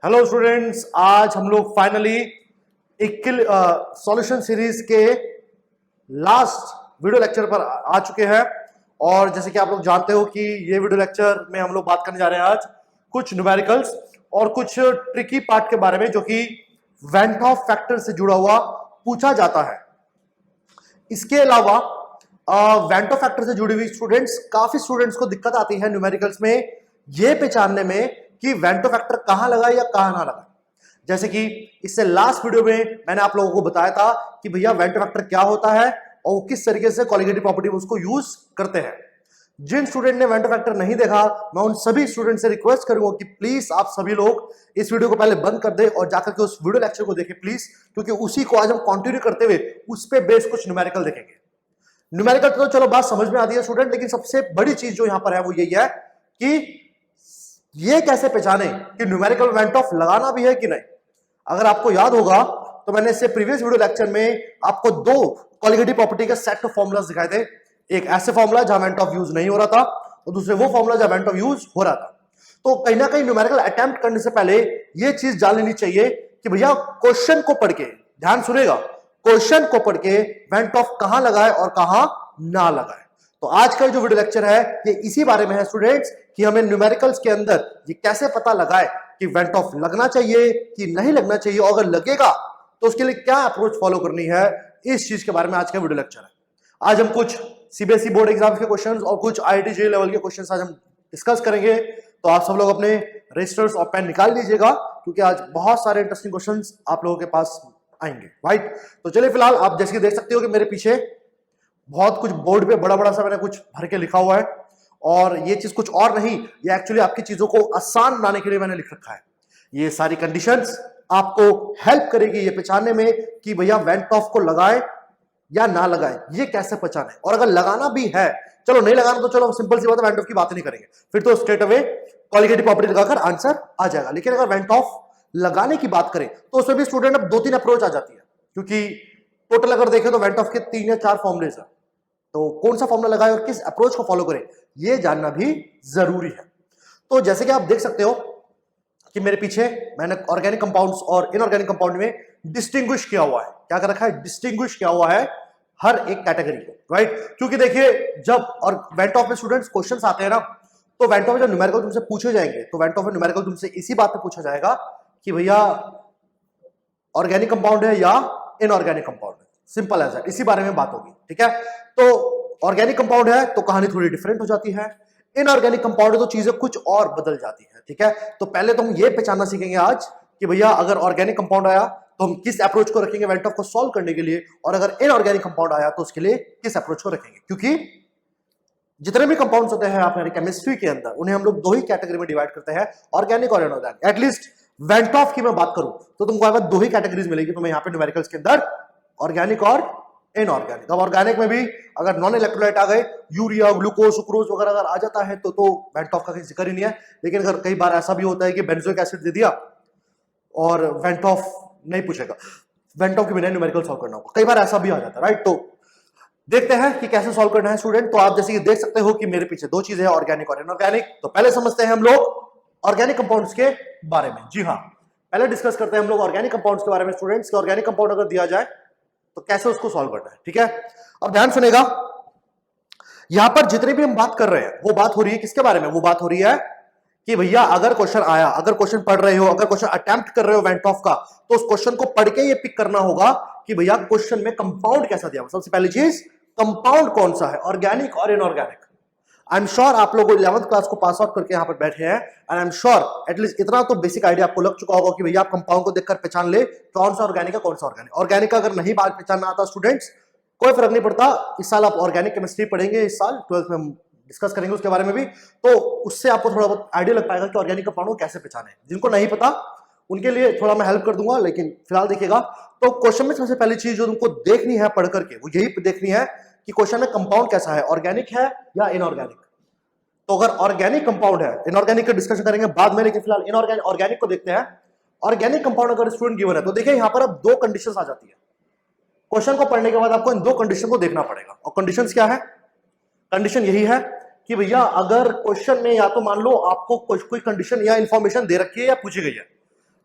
Hello students, आज हम लोग फाइनली एक सॉल्यूशन सीरीज के लास्ट वीडियो लेक्चर पर आ चुके हैं। और जैसे कि आप लोग जानते हो कि ये वीडियो लेक्चर में हम लोग बात करने जा रहे हैं आज कुछ न्यूमेरिकल्स और कुछ ट्रिकी पार्ट के बारे में जो कि वेंट ऑफ फैक्टर से जुड़ा हुआ पूछा जाता है। इसके अलावा वेंट ऑफ फैक्टर से जुड़ी हुई काफी स्टूडेंट्स को दिक्कत आती है न्यूमेरिकल्स में ये पहचानने में कि वेंट ऑफ फैक्टर कहां लगा या कहां ना लगा। जैसे कि इससे लास्ट वीडियो में मैंने आप लोगों को बताया था कि भैया वेंट ऑफ फैक्टर क्या होता है और वो किस तरीके से कॉलिगेटिव प्रॉपर्टी में उसको यूज करते हैं। जिन स्टूडेंट ने वेंट ऑफ फैक्टर नहीं देखा, मैं उन सभी स्टूडेंट से रिक्वेस्ट करूंगा कि प्लीज आप सभी लोग इस वीडियो को पहले बंद कर दे और जाकर के उस वीडियो लेक्चर को देखें प्लीज, क्योंकि उसी को आज हम कंटिन्यू करते हुए उस पे बेस कुछ न्यूमेरिकल देखेंगे। न्यूमेरिकल तो चलो बात समझ में आती है स्टूडेंट, लेकिन सबसे बड़ी चीज जो यहां पर है वो यही है कि ये कैसे पहचाने कि न्यूमेरिकल वेंट ऑफ लगाना भी है कि नहीं। अगर आपको याद होगा तो मैंने इससे प्रीवियस वीडियो लेक्चर में आपको दो कॉलिगेटिव प्रॉपर्टी के सेट ऑफ फॉर्मूलाज दिखाए थे। एक ऐसे फॉर्मूला जहां वेंट ऑफ यूज नहीं हो रहा था और दूसरे वो फॉर्मूला जहां वेंट ऑफ यूज हो रहा था। तो कहीं ना कहीं न्यूमेरिकल अटेम्प्ट करने से पहले ये चीज जान लेनी चाहिए कि भैया क्वेश्चन को पढ़ के, ध्यान सुनेगा, क्वेश्चन को पढ़ के वेंट ऑफ कहां लगाए और कहां ना लगाए। तो आज का जो वीडियो लेक्चर है ये इसी बारे में है स्टूडेंट्स कि हमें न्यूमेरिकल्स के अंदर ये कैसे पता लगाए कि वेंट ऑफ लगना चाहिए कि नहीं लगना चाहिए, और अगर लगेगा तो उसके लिए क्या अप्रोच फॉलो करनी है, इस चीज के बारे में आज का वीडियो लेक्चर है। आज हम कुछ सीबीएसई बोर्ड एग्जाम्स के क्वेश्चंस और कुछ आईआईटी जेईई लेवल के क्वेश्चंस आज हम डिस्कस करेंगे। तो आप सब लोग अपने रजिस्टर्स और पेन निकाल लीजिएगा क्योंकि आज बहुत सारे इंटरेस्टिंग क्वेश्चंस आप लोगों के पास आएंगे, राइट। तो चलिए फिलहाल आप जैसे कि देख सकते हो कि मेरे पीछे बहुत कुछ बोर्ड पे बड़ा बड़ा सा मैंने कुछ भर के लिखा हुआ है, और ये चीज कुछ और नहीं, ये एक्चुअली आपकी चीजों को आसान बनाने के लिए मैंने लिख रखा है। ये सारी कंडीशंस आपको हेल्प करेगी ये पहचानने में कि भैया वेंट ऑफ को लगाए या ना लगाए, ये कैसे पहचाने। और अगर लगाना भी है, चलो नहीं लगाना तो चलो सिंपल सी बात है, वेंट ऑफ की बात नहीं करेंगे, फिर तो स्ट्रेट अवे कॉलिगेटिव प्रॉपर्टी लगाकर आंसर आ जाएगा। लेकिन अगर वेंट ऑफ लगाने की बात करें तो उसमें भी स्टूडेंट अब 2-3 अप्रोच आ जाती है, क्योंकि टोटल अगर देखें तो वेंट ऑफ के 3 या 4 फॉर्मुलेज है। तो कौन सा फॉर्मूला लगाए और किस अप्रोच को फॉलो करें ये जानना भी जरूरी है। तो जैसे कि आप देख सकते हो कि मेरे पीछे मैंने ऑर्गेनिक कंपाउंड्स और इनऑर्गेनिक कंपाउंड में डिस्टिंग्विश किया हुआ है। क्या कर रखा है? डिस्टिंग्विश किया हुआ है हर एक कैटेगरी को, राइट। क्योंकि देखिए जब और वेंट ऑफ में स्टूडेंट्स क्वेश्चंस आते हैं ना, तो वेंट ऑफ में जब न्यूमेरिकल तुमसे पूछे जाएंगे तो वेंट ऑफ में न्यूमेरिकल तुमसे इसी बात पे पूछा जाएगा कि भैया ऑर्गेनिक कंपाउंड है या इनऑर्गेनिक कंपाउंड है, सिंपल एज दैट, इसी बारे में बात होगी, ठीक है। तो ऑर्गेनिक कंपाउंड है तो कहानी थोड़ी डिफरेंट हो जाती है, इनऑर्गेनिक कंपाउंड है तो चीजें कुछ और बदल जाती है, ठीक है। तो पहले तो हम ये पहचानना सीखेंगे आज कि भैया अगर ऑर्गेनिक कंपाउंड आया तो हम किस अप्रोच को रखेंगे वेंट ऑफ को सॉल्व करने के लिए, और अगर इनऑर्गेनिक कंपाउंड आया तो उसके लिए किस अप्रोच को रखेंगे। क्योंकि जितने भी कंपाउंड्स होते हैं हमारी केमिस्ट्री के अंदर उन्हें हम लोग दो ही कैटेगरी में डिवाइड करते हैं, ऑर्गेनिक और इनऑर्गेनिक। एटलीस्ट वेंट ऑफ की मैं बात करूं तो तुमको दो ही कैटेगरीज मिलेगी तुम्हें यहाँ पे न्यूमेरिकल्स के अंदर, ऑर्गेनिक और इनऑर्गेनिक। अब ऑर्गेनिक में भी अगर नॉन इलेक्ट्रोलाइट आ गए, यूरिया, ग्लूकोज, सुक्रोज वगैरह अगर आ जाता है तो वेंट ऑफ का कहीं जिक्र ही नहीं है। लेकिन अगर कई बार ऐसा भी होता है कि बेंजोइक एसिड दे दिया और वेंट ऑफ नहीं पूछेगा, वेंट ऑफ के बिना न्यूमेरिकल सॉल्व करना होगा, कई बार ऐसा भी आ जाता है, राइट। तो देखते हैं कि कैसे सॉल्व करना है स्टूडेंट। तो आप जैसे कि देख सकते हो कि मेरे पीछे दो चीजें हैं, ऑर्गेनिक और इनऑर्गेनिक। तो पहले समझते हैं हम लोग ऑर्गेनिक कंपाउंड्स के बारे में। जी हाँ, पहले डिस्कस करते हैं हम लोग ऑर्गेनिक कंपाउंड्स के बारे में स्टूडेंट्स। कि ऑर्गेनिक कंपाउंड अगर दिया जाए तो कैसे उसको सॉल्व करना है, ठीक है। अब ध्यान सुनेगा, यहां पर जितने भी हम बात कर रहे हैं वो बात हो रही है किसके बारे में? वो बात हो रही है कि भैया अगर क्वेश्चन आया, अगर क्वेश्चन पढ़ रहे हो, अगर क्वेश्चन अटेम्प्ट कर रहे हो वेंट ऑफ का, तो उस क्वेश्चन को पढ़ के ये पिक करना होगा कि भैया क्वेश्चन में कंपाउंड कैसा दिया। सबसे पहली चीज कंपाउंड कौन सा है, ऑर्गेनिक और इनऑर्गेनिक। आई एम श्योर आप लोग 11th क्लास को पास आउट करके यहां पर बैठे हैं, and I am sure at least इतना तो बेसिक आइडिया आपको लग चुका होगा कि भैया आप कंपाउंड को देखकर पहचान ले कौन सा ऑर्गेनिक है कौन सा ऑर्गेनिक। ऑर्गेनिक का अगर नहीं बात पहचानना आता स्टूडेंट्स, कोई फर्क नहीं पड़ता, इस साल आप ऑर्गेनिक केमिस्ट्री पढ़ेंगे, इस साल 12th में हम डिस्कस करेंगे उसके बारे में भी, तो उससे आपको थोड़ा बहुत आइडिया लग पाएगा कि ऑर्गेनिक कंपाउंड को कैसे पहचाने। जिनको नहीं पता उनके लिए थोड़ा मैं हेल्प कर दूंगा, लेकिन फिलहाल देखिएगा। तो क्वेश्चन में सबसे पहली चीज जो तुमको देखनी है पढ़ करके वो यही देखनी है कि क्वेश्चन में कंपाउंड कैसा है, ऑर्गेनिक है या इनऑर्गेनिक। तो अगर ऑर्गेनिक कंपाउंड है, इनऑर्गेनिक का डिस्कशन करेंगे बाद में, लेकिन फिलहाल इनऑर्गेनिक ऑर्गेनिक को देखते हैं। ऑर्गेनिक कंपाउंड अगर स्टूडेंट गिवन है तो देखिए यहां पर अब दो कंडीशंस आ जाती है। क्वेश्चन को पढ़ने के बाद आपको इन दो कंडीशन को देखना पड़ेगा, और कंडीशंस क्या है? कंडीशन यही है कि भैया अगर क्वेश्चन में या तो मान लो आपको कोई कंडीशन या इंफॉर्मेशन दे रखी है या पूछी गई है,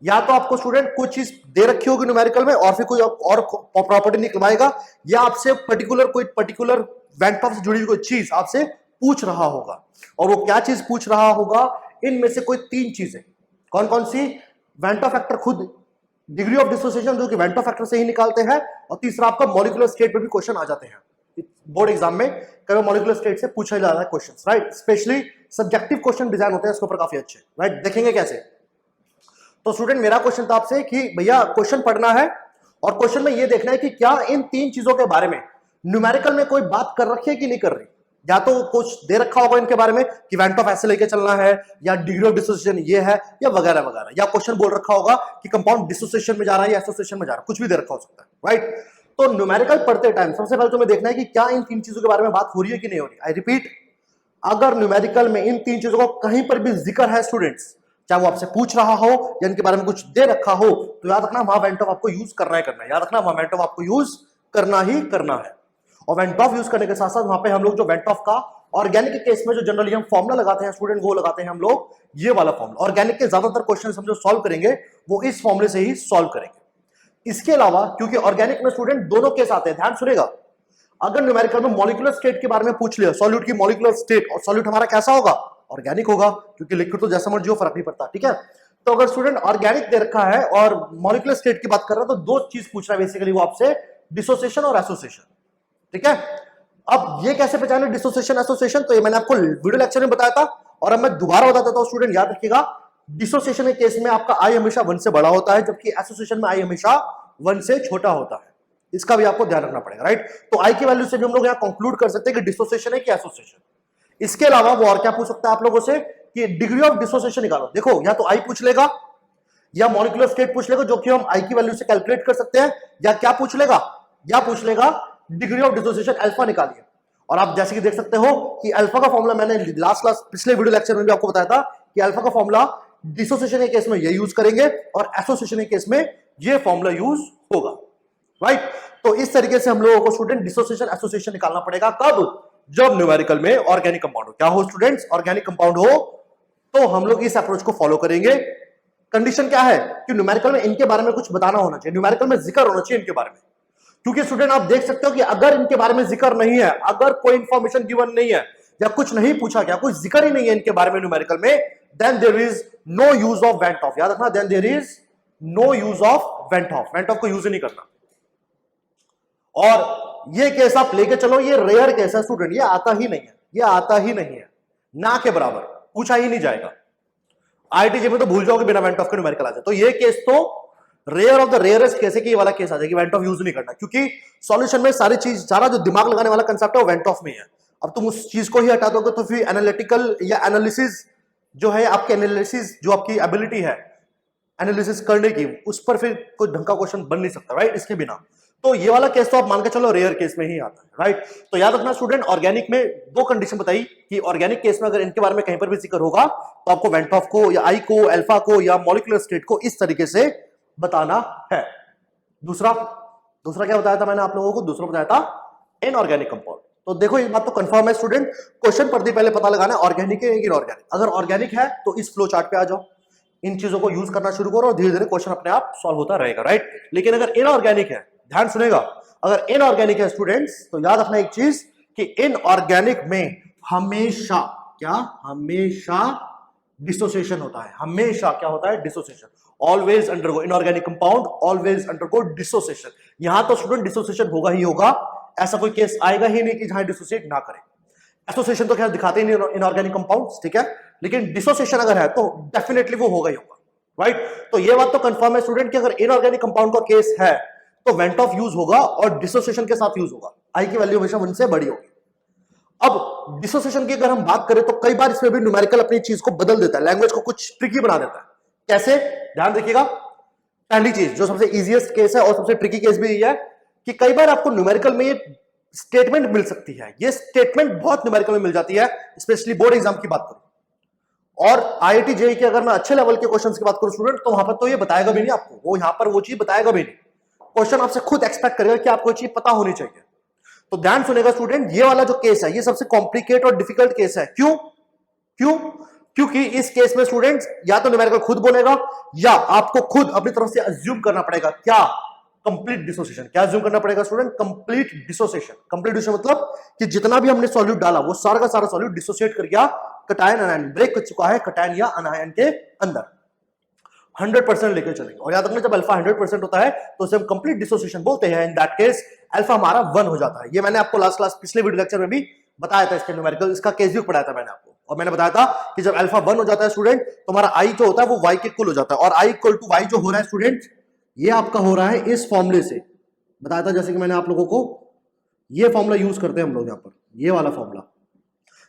या तो आपको स्टूडेंट कोई चीज दे रखी होगी न्यूमेरिकल में और फिर कोई और प्रॉपर्टी निकलवाएगा, या आपसे कोई पर्टिकुलर वेंट ऑफ से जुड़ी हुई कोई चीज आपसे पूछ रहा होगा। और वो क्या चीज पूछ रहा होगा, इनमें से कोई 3 चीजें। कौन कौन सी? वेंट ऑफ फैक्टर खुद, डिग्री ऑफ डिसोसिएशन जो कि वेंट ऑफ फैक्टर से ही निकालते हैं, और तीसरा आपका मॉलिक्यूलर स्टेट पे भी क्वेश्चन आ जाते हैं बोर्ड एग्जाम में। कई मॉलिक्यूलर स्टेट से पूछा जा रहा है questions, right. Specially subjective question design होते हैं इसके ऊपर काफी अच्छे, राइट। देखेंगे कैसे। तो स्टूडेंट मेरा क्वेश्चन था आपसे कि भैया क्वेश्चन पढ़ना है और क्वेश्चन में ये देखना है कि क्या इन 3 चीजों के बारे में न्यूमेरिकल में कोई बात कर रखी है कि नहीं कर रही। या तो कुछ दे रखा होगा इनके बारे में कि वेंट ऑफ ऐसे लेके चलना है, या डिग्री ऑफ डिसोसिएशन ये है, या वगैरह वगैरह, या क्वेश्चन बोल रखा होगा कि कंपाउंड डिसोसिएशन में जा रहा है या एसोसिएशन में जा रहा है, कुछ भी दे रखा हो सकता है, राइट। तो न्यूमेरिकल पढ़ते टाइम सबसे पहले तुम्हें देखना है कि क्या इन 3 चीजों के बारे में बात हो रही है कि नहीं हो रही। आई रिपीट, अगर न्यूमेरिकल में इन 3 चीजों को कहीं पर भी जिक्र है स्टूडेंट्स, चाहे वो आपसे पूछ रहा हो या इनके बारे में कुछ दे रखा हो, तो याद रखना वहां वेंट ऑफ आपको यूज करना ही करना है। याद रखना वहां वेंट ऑफ आपको यूज करना ही करना है। और वेंट ऑफ यूज करने के साथ साथ वहां पे हम लोग जो वेंट ऑफ का ऑर्गेनिक के केस में जो जनरली हम फॉर्मुला लगाते हैं स्टूडेंट, वो लगाते हैं हम लोग ये वाला फॉर्मुला। ऑर्गेनिक के ज्यादातर क्वेश्चन हम जो सॉल्व करेंगे वो इस फॉर्मुले से ही सॉल्व करेंगे। इसके अलावा क्योंकि ऑर्गेनिक में स्टूडेंट दोनों केस आते हैं, ध्यान सुनेगा। अगर न्यूमेरिकल में मॉलिक्यूलर स्टेट के बारे में पूछ लिया, सॉल्यूट की मॉलिक्यूलर स्टेट, और सॉल्यूट हमारा कैसा होगा, ऑर्गेनिक होगा, क्योंकि लिक्विड तो जैसा मर्जी हो फर्क नहीं पड़ता, ठीक है। तो अगर स्टूडेंट ऑर्गेनिक दे रखा है और मॉलिक्यूलर स्टेट की बात कर रहा है, तो 2 चीज पूछ रहा है बेसिकली वो आपसे, डिसोसिएशन और एसोसिएशन, ठीक है। अब ये कैसे पहचाने डिसोसिएशन एसोसिएशन, तो ये मैंने आपको वीडियो लेक्चर में बताया था और अब मैं दोबारा बताता हूं। स्टूडेंट याद रखिएगा, डिसोसिएशन के केस में आपका आई हमेशा 1 से बड़ा होता है, जबकि एसोसिएशन में आई हमेशा 1 से छोटा होता है। इसका भी आपको ध्यान रखना पड़ेगा, राइट। तो आई की वैल्यू से भी हम लोग यहां कंक्लूड कर सकते हैं कि डिसोसिएशन है कि एसोसिएशन। इसके अलावा वो और क्या पूछ सकता है आप लोगों से कि डिग्री ऑफ डिसोसिएशन निकालो। देखो या तो आई पूछ लेगा या मॉलिक्यूलर स्टेट पूछ लेगा, जो कि हम आई की वैल्यू से कैलकुलेट कर सकते हैं, या क्या पूछ लेगा, या पूछ लेगा डिग्री ऑफ डिसोसिएशन अल्फा निकालिए। और आप जैसे कि देख सकते हो कि अल्फा का फॉर्मूला मैंने लास्ट क्लास पिछले वीडियो लेक्चर में भी आपको बताया था कि अल्फा का फॉर्मूला डिसोसिएशन के केस में ये यूज करेंगे और एसोसिएशन के केस में ये फॉर्मूला यूज होगा, राइट। तो इस तरीके से हम लोगों को स्टूडेंट डिसोसिएशन एसोसिएशन निकालना पड़ेगा। कब? जब न्यूमेरिकल में ऑर्गेनिक कंपाउंड हो। क्या हो स्टूडेंट्स? ऑर्गेनिक कंपाउंड हो। तो हम लोग इस अप्रोच को फॉलो करेंगे। कंडीशन क्या है कि न्यूमेरिकल में इनके बारे में कुछ बताना होना चाहिए, न्यूमेरिकल में जिक्र होना चाहिए इनके बारे में। क्योंकि स्टूडेंट आप देख सकते हो कि अगर इनके बारे में जिक्र नहीं है, अगर कोई इंफॉर्मेशन गिवन नहीं है या कुछ नहीं पूछा गया, कुछ जिक्र ही नहीं है इनके बारे में न्यूमेरिकल में, then there is no use of van't Hoff. याद रखना, then there is no use of van't Hoff. Van't Hoff को यूज नहीं करना। और ये केस आप लेके चलो, ये रेयर केस है स्टूडेंट, ये आता ही नहीं है, ये आता ही नहीं है, ना के बराबर, पूछा ही नहीं जाएगा। आईआईटी में तो भूल जाओगे बिना वेंट ऑफ के न्यूमेरिकल आ जाए। तो ये केस तो rare of the rarest case है कि ये वाला केस आ जाएगी वेंट ऑफ यूज नहीं करना, क्योंकि सॉल्यूशन में सारी चीज, सारा जो दिमाग लगाने वाला कंसेप्ट है वो वेंट ऑफ में है। अब तुम उस चीज को ही हटा दोगे तो फिर एनालिटिकल या एनालिसिस जो है, आपके एनालिसिस जो आपकी एबिलिटी है एनालिसिस करने की, उस पर फिर कोई ढंग का क्वेश्चन बन नहीं सकता, राइट, इसके बिना। तो ये वाला केस तो आप मान के चलो रेयर केस में ही आता है, राइट। तो याद रखना स्टूडेंट, ऑर्गेनिक में 2 कंडीशन बताई कि ऑर्गेनिक केस में अगर इनके बारे में कहीं पर भी जिक्र होगा तो आपको वेंट ऑफ को या आई को, अल्फा को या मॉलिक्यूलर स्टेट को इस तरीके से बताना है। दूसरा क्या बताया था मैंने आप लोगों को? दूसरा बताया था इनऑर्गेनिक कंपाउंड। तो देखो ये बात तो कंफर्म है स्टूडेंट, क्वेश्चन पढ़ते पहले पता लगाना है ऑर्गेनिक है या इनऑर्गेनिक। अगर ऑर्गेनिक है तो इस फ्लो चार्ट पे आ जाओ, इन चीजों को यूज करना शुरू करो और धीरे धीरे क्वेश्चन अपने आप सॉल्व होता रहेगा, राइट। लेकिन अगर इनऑर्गेनिक है, ध्यान सुनेगा, अगर इनऑर्गेनिक है स्टूडेंट्स, तो याद रखना एक चीज कि इनऑर्गेनिक में हमेशा क्या, हमेशा डिसोसिएशन होता है। हमेशा क्या होता है? Dissociation. Always undergo, inorganic compound always undergo dissociation. यहां तो स्टूडेंट डिसोसिएशन होगा ही होगा, ऐसा कोई केस आएगा ही नहीं कि जहां डिसोसिएट ना करे। एसोसिएशन तो खैर दिखाते ही नहीं इनऑर्गेनिक कंपाउंड्स, ठीक है, लेकिन डिसोसिएशन अगर है तो डेफिनेटली वो होगा ही होगा, राइट। तो ये बात तो कंफर्म है स्टूडेंट कि अगर इनऑर्गेनिक कंपाउंड का केस है तो वेंट ऑफ यूज होगा और डिसोसिएशन के साथ यूज होगा। आई की वैल्यू हमेशा 1 से बड़ी होगी। अब डिसोसिएशन की अगर हम बात करें तो कई बार इसमें भी न्यूमेरिकल अपनी चीज को बदल देता है, लैंग्वेज को कुछ ट्रिकी बना देता है। कैसे? ध्यान देखिएगा। पहली चीज जो सबसे इजीएस्ट केस है और सबसे ट्रिकी केस भी ये है कि कई बार आपको न्यूमेरिकल में ये स्टेटमेंट मिल सकती है। ये स्टेटमेंट बहुत न्यूमेरिकल में मिल जाती है, स्पेशली बोर्ड एग्जाम की बात करूं और आईआईटी जेईई के अगर मैं अच्छे लेवल के क्वेश्चंस की बात करूं स्टूडेंट, तो वहां पर तो ये बताएगा भी नहीं आपको, वो यहां पर वो चीज बताएगा भी नहीं। क्वेश्चन आपसे खुद एक्सपेक्ट करेगा कि आपको चीज पता होनी चाहिए। तो ध्यान सुनेगा स्टूडेंट, ये वाला जो केस है ये सबसे कॉम्प्लिकेट और डिफिकल्ट केस है। क्यों? क्योंकि इस केस में स्टूडेंट्स या तो न्यूमेरिकल खुद बोलेगा या आपको खुद अपनी तरफ से अज्यूम करना पड़ेगा। क्या? Complete dissociation. क्या अज्यूम करना पड़ेगा student? Complete dissociation. Complete dissociation मतलब कि जितना भी हमने सॉल्यूट डाला वो सारा का सारा सॉल्यूट डिसोसिएट कर गया, कटायन अनायन ब्रेक कर चुका है कटायन या अनायन के अंदर। 100% लेकर चलेंगे। और याद रखना जब अल्फा 100% होता है तो उसे हम कंप्लीट डिसोसिएशन बोलते हैं। इन दैट केस अल्फा हमारा 1 हो जाता है। ये मैंने आपको लास्ट क्लास पिछले वीडियो लेक्चर में भी बताया था, इसके न्यूमेरिकल, इसका केस भी पढ़ाया था मैंने आपको। और मैंने बताया था कि जब अल्फा 1 हो जाता है स्टूडेंट तो हमारा आई जो होता है वो y के इक्वल हो जाता है। और i इक्वल टू y जो हो रहा है स्टूडेंट, ये आपका हो रहा है इस फॉर्मूले से। बताया था जैसे कि मैंने आप लोगों को ये फॉर्मूला यूज करते हैं हम लोग यहाँ पर, ये वाला फॉर्मूला।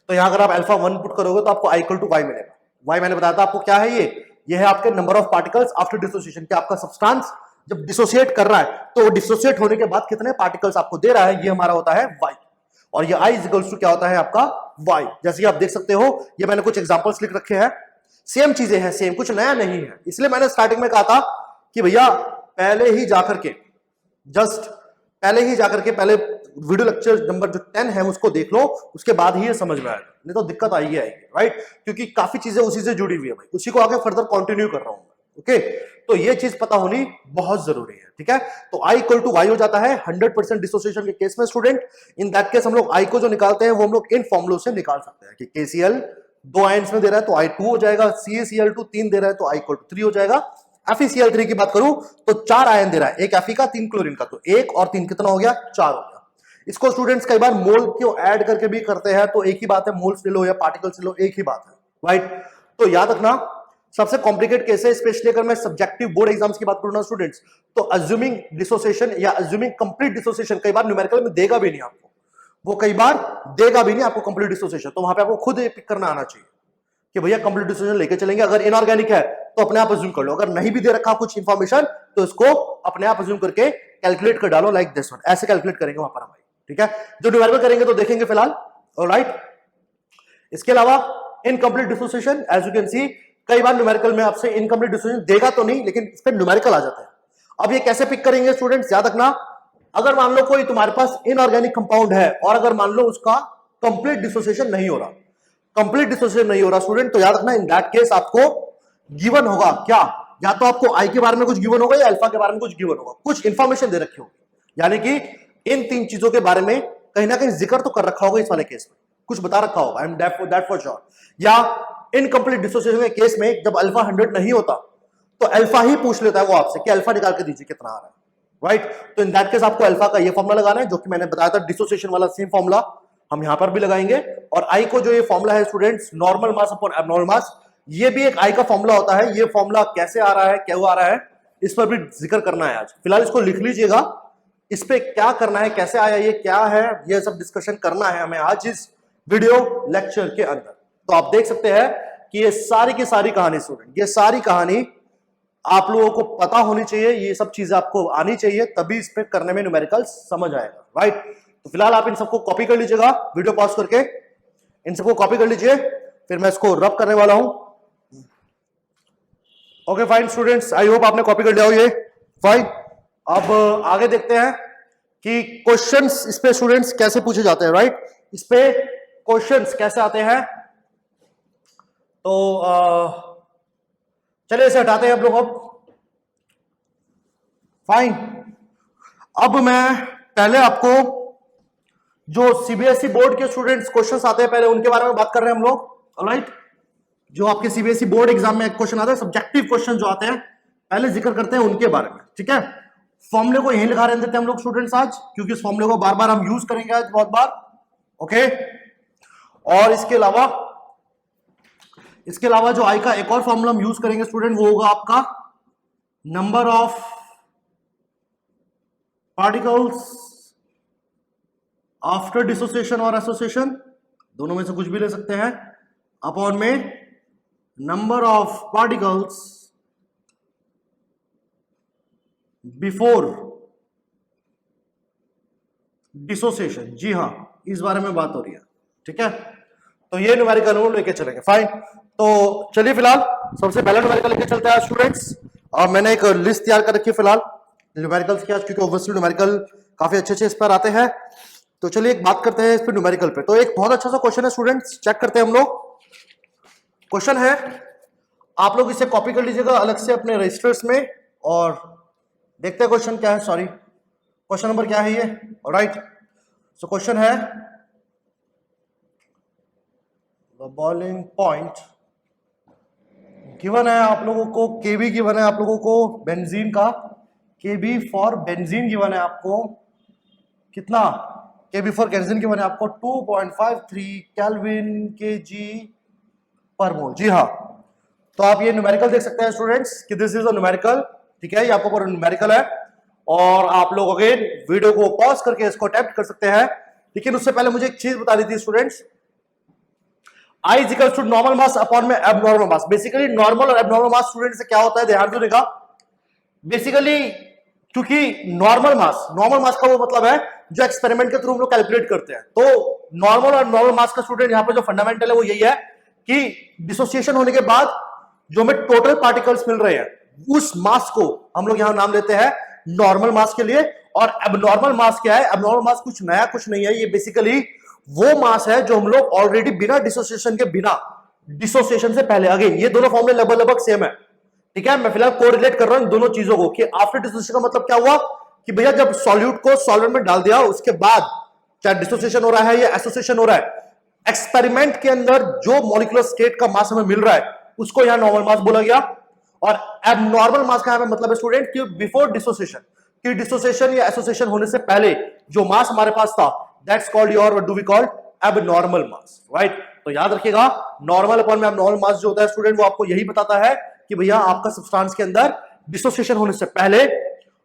तो यहां अगर आप अल्फा 1 पुट करोगे तो आपको i इक्वल टू y मिलेगा। y मैंने बताया था आपको क्या है, ये है आपके number of particles after dissociation. कि आपका सब्सटेंस जब डिसोसिएट कर रहा है तो डिसोसिएट होने के बाद कितने पार्टिकल्स आपको दे रहा है, ये हमारा होता है y। और ये i इक्वल्स टू क्या होता है आपका y। जैसे कि आप देख सकते हो ये मैंने कुछ एग्जांपल्स लिख रखे हैं, सेम चीजें हैं, सेम, कुछ नया नहीं है। इसलिए मैंने स्टार्टिंग में कहा था कि भैया पहले ही जाकर के पहले वीडियो लेक्चर नंबर जो 10 है उसको देख लो, उसके बाद ही ये समझ में आएगा, नहीं तो दिक्कत आएगी राइट। क्योंकि काफी चीजें उसी से जुड़ी हुई है भाई, उसी को आगे फर्दर कंटिन्यू कर रहा हूं मैं। ओके, तो ये चीज पता होनी बहुत जरूरी है, ठीक है। तो i इक्वल टू y हो जाता है 100% डिसोसिएशन के केस में स्टूडेंट। इन दैट केस हम लोग i को जो निकालते हैं वो हम लोग इन फॉर्मूलों से निकाल सकते हैं कि KCl 2 आयंस में दे रहा है तो i2 हो जाएगा, CaCl2 3 दे रहा है तो i इक्वल टू 3 हो जाएगा। FeCl3 की बात करूं तो 4 आयन दे रहा है, एक Fe का 3 क्लोरीन का, तो 1 और 3 कितना हो गया, 4 हो गया। इसको स्टूडेंट्स कई बार मोल को ऐड करके भी करते हैं, तो एक ही बात है, मोल्स ले लो या पार्टिकल्स ले लो, एक ही बात है राइट। तो याद रखना सबसे कॉम्प्लिकेट केस है, स्पेशली अगर मैं सब्जेक्टिव बोर्ड एग्जाम्स की बात करूं ना स्टूडेंट्स, तो अज्यूमिंग डिसोसिएशन या अज्यूमिंग कंप्लीट डिसोसिएशन कई बार न्यूमेरिकल में देगा भी नहीं आपको, वो कई बार देगा भी नहीं आपको कंप्लीट डिसोसिएशन। तो वहां पे आपको खुद पिक करना आना चाहिए कि भैया कंप्लीट डिसोसिएशन लेके चलेंगे। अगर इनऑर्गेनिक है तो अपने आप अज्यूम कर लो, अगर नहीं भी दे रखा कुछ इंफॉर्मेशन तो इसको अपने आप अज्यूम करके कैलकुलेट कर डालो, लाइक दिस वन। ऐसे कैलकुलेट करेंगे वहां पर हमारे, ठीक है। जो न्यूमेरिकल करेंगे तो देखेंगे फिलहाल, ऑलराइट। इसके अलावा incomplete dissociation, as you can see कई बार न्यूमेरिकल में आपसे इनकम्प्लीट डिसोसिएशन देगा तो नहीं, लेकिन इस पर न्यूमेरिकल आ जाता है। अब ये कैसे पिक करेंगे स्टूडेंट्स, याद रखना, अगर मान लो कोई तुम्हारे पास इनऑर्गेनिक कंपाउंड है और अगर मान लो उसका कंप्लीट डिसोसिएशन नहीं हो रहा, कंप्लीट डिसोसिएशन नहीं हो रहा स्टूडेंट, तो याद रखना इन दैट केस आपको गिवन होगा क्या, या तो आपको आई के बारे में कुछ गिवन होगा या अल्फा के बारे में कुछ गिवन होगा, कुछ इंफॉर्मेशन दे रखी होगी। यानी कि इन 3 चीजों के बारे में कहीं ना कहीं जिक्र तो कर रखा होगा इस वाले केस में, कुछ बता रखा होगा, I am that for sure. या इनकम्प्लीट डिसोसिएशन के केस में जब अल्फा 100 नहीं होता तो अल्फा ही पूछ लेता है वो आपसे कि अल्फा निकाल के दीजिए कितना आ रहा है, राइट। तो इन दैट केस आपको अल्फा का ये फॉर्मूला लगाना है जो कि मैंने बताया था, डिसोसिएशन वाला सेम फॉर्मूला हम यहां पर भी लगाएंगे। और आई को जो ये फॉर्मूला है students, normal mass upon abnormal mass, ये भी एक आई का फॉर्मूला होता है। ये फॉर्मूला कैसे आ रहा है, क्यों आ रहा है, इस पर भी जिक्र करना है आज। फिलहाल इसको लिख लीजिएगा, इस पे क्या करना है, कैसे आया, ये क्या है, ये सब डिस्कशन करना है हमें आज इस वीडियो लेक्चर के अंदर। तो आप देख सकते हैं कि ये सारी की सारी कहानी स्टूडेंट, ये सारी कहानी आप लोगों को पता होनी चाहिए, ये सब चीजें आपको आनी चाहिए, तभी इस पे करने में न्यूमेरिकल समझ आएगा, राइट। तो फिलहाल आप इन सबको कॉपी कर लीजिएगा, वीडियो पॉज करके इन सबको कॉपी कर लीजिए, फिर मैं इसको रब करने वाला हूं। Okay fine students, I hope आपने कॉपी कर लिया हो ये, फाइन। अब आगे देखते हैं कि क्वेश्चंस इस पे स्टूडेंट्स कैसे पूछे जाते हैं, राइट। इस पे क्वेश्चंस कैसे आते हैं, तो चलिए इसे हटाते हैं आप लोग। अब फाइन, अब मैं पहले आपको जो सीबीएसई बोर्ड के स्टूडेंट्स क्वेश्चंस आते हैं पहले उनके बारे में बात कर रहे हैं हम लोग, ऑलराइट। जो आपके सीबीएसई बोर्ड एग्जाम में क्वेश्चन आता है, सब्जेक्टिव क्वेश्चन जो आते हैं, पहले जिक्र करते हैं उनके बारे में, ठीक है। फॉर्मूले को यहीं लिखा रहने देते हैं हम लोग स्टूडेंट्स आज, क्योंकि इस फॉर्मूले को बार बार हम यूज करेंगे आज बहुत बार, ओके। और इसके अलावा जो आई का एक और फॉर्मूला हम यूज करेंगे स्टूडेंट, वो होगा आपका number of particles after dissociation और एसोसिएशन, दोनों में से कुछ भी ले सकते हैं, अपॉन में number of particles before dissociation. जी हां, इस बारे में बात हो रही है, ठीक है। तो ये न्यूमेरिकल हम लेके चलेंगे, फाइन। तो चलिए फिलहाल सबसे पहला न्यूमेरिकल लेके चलते हैं स्टूडेंट्स, और मैंने एक लिस्ट तैयार कर रखी है फिलहाल न्यूमेरिकल्स की आज, क्योंकि ऑब्वियसली न्यूमेरिकल काफी अच्छे इस पर आते हैं। तो चलिए एक बात करते हैं इस पर न्यूमेरिकल पे। तो एक बहुत अच्छा सा क्वेश्चन है स्टूडेंट्स, चेक करते हैं हम लोग। क्वेश्चन है, आप लोग इसे कॉपी कर लीजिएगा अलग से अपने रजिस्टर्स में और देखते हैं क्वेश्चन क्या है। सॉरी, क्वेश्चन नंबर क्या है ये? राइट, सो क्वेश्चन है द बॉइलिंग पॉइंट गिवन है आप लोगों को, केबी गिवन है आप लोगों को बेंजीन का, केबी फॉर बेंजीन गिवन है आपको कितना, केबी फॉर केरोसिन गिवन है आपको 2.53 केल्विन केजी पर मोल। जी हाँ, तो आप ये न्यूमेरिकल देख सकते हैं स्टूडेंट्स कि दिस इज अ न्यूमेरिकल, ठीक है, ये आपको पूरा न्यूमेरिकल है और आप लोग अगेन वीडियो को पॉज करके इसको अटेम्प्ट कर सकते हैं। लेकिन उससे पहले मुझे एक चीज बता दी थी students, I is equals to normal mass upon में एबनॉर्मल मास। बेसिकली नॉर्मल और एबनॉर्मल मास स्टूडेंट से क्या होता है, ध्यान देगा। बेसिकली क्योंकि नॉर्मल मास का वो मतलब है जो एक्सपेरिमेंट के थ्रू हम लोग कैलकुलेट करते हैं, तो नॉर्मल और नॉर्मल मास का स्टूडेंट यहाँ पर जो फंडामेंटल है वो यही है कि डिसोसिएशन होने के बाद जो हमें टोटल पार्टिकल्स मिल रहे हैं उस मास को हम लोग यहां नाम लेते हैं नॉर्मल मास के लिए। और एबनॉर्मल मास क्या है? एबनॉर्मल मास कुछ नया कुछ नहीं है, ये बेसिकली वो मास है जो हम लोग ऑलरेडी बिना डिसोसिएशन के, बिना डिसोसिएशन से पहले, अगेन ये दोनों फॉर्मूले लगभग सेम है, ठीक है। मैं फिलहाल कोरिलेट कर रहा हूं दोनों चीजों को कि आफ्टर डिसोसिएशन का मतलब क्या हुआ कि भैया जब सॉल्यूट को सॉल्वेंट में डाल दिया उसके बाद चाहे डिसोसिएशन हो रहा है या एसोसिएशन हो रहा है, एक्सपेरिमेंट के अंदर जो मॉलिक्यूलर स्टेट का मास हमें मिल रहा है उसको यहां नॉर्मल मास बोला गया। और एबनॉर्मल मास का यहां मतलब है स्टूडेंट कि बिफोर डिसोसिएशन, कि डिसोसिएशन या एसोसिएशन होने से पहले जो मास हमारे पास था, that's called your, what do we call, abnormal mass, right. तो याद रखिएगा नॉर्मल अपॉन में एबनॉर्मल मास जो होता है स्टूडेंट वो आपको यही बताता है कि भैया आपका सब्सटेंस के अंदर डिसोसिएशन होने से पहले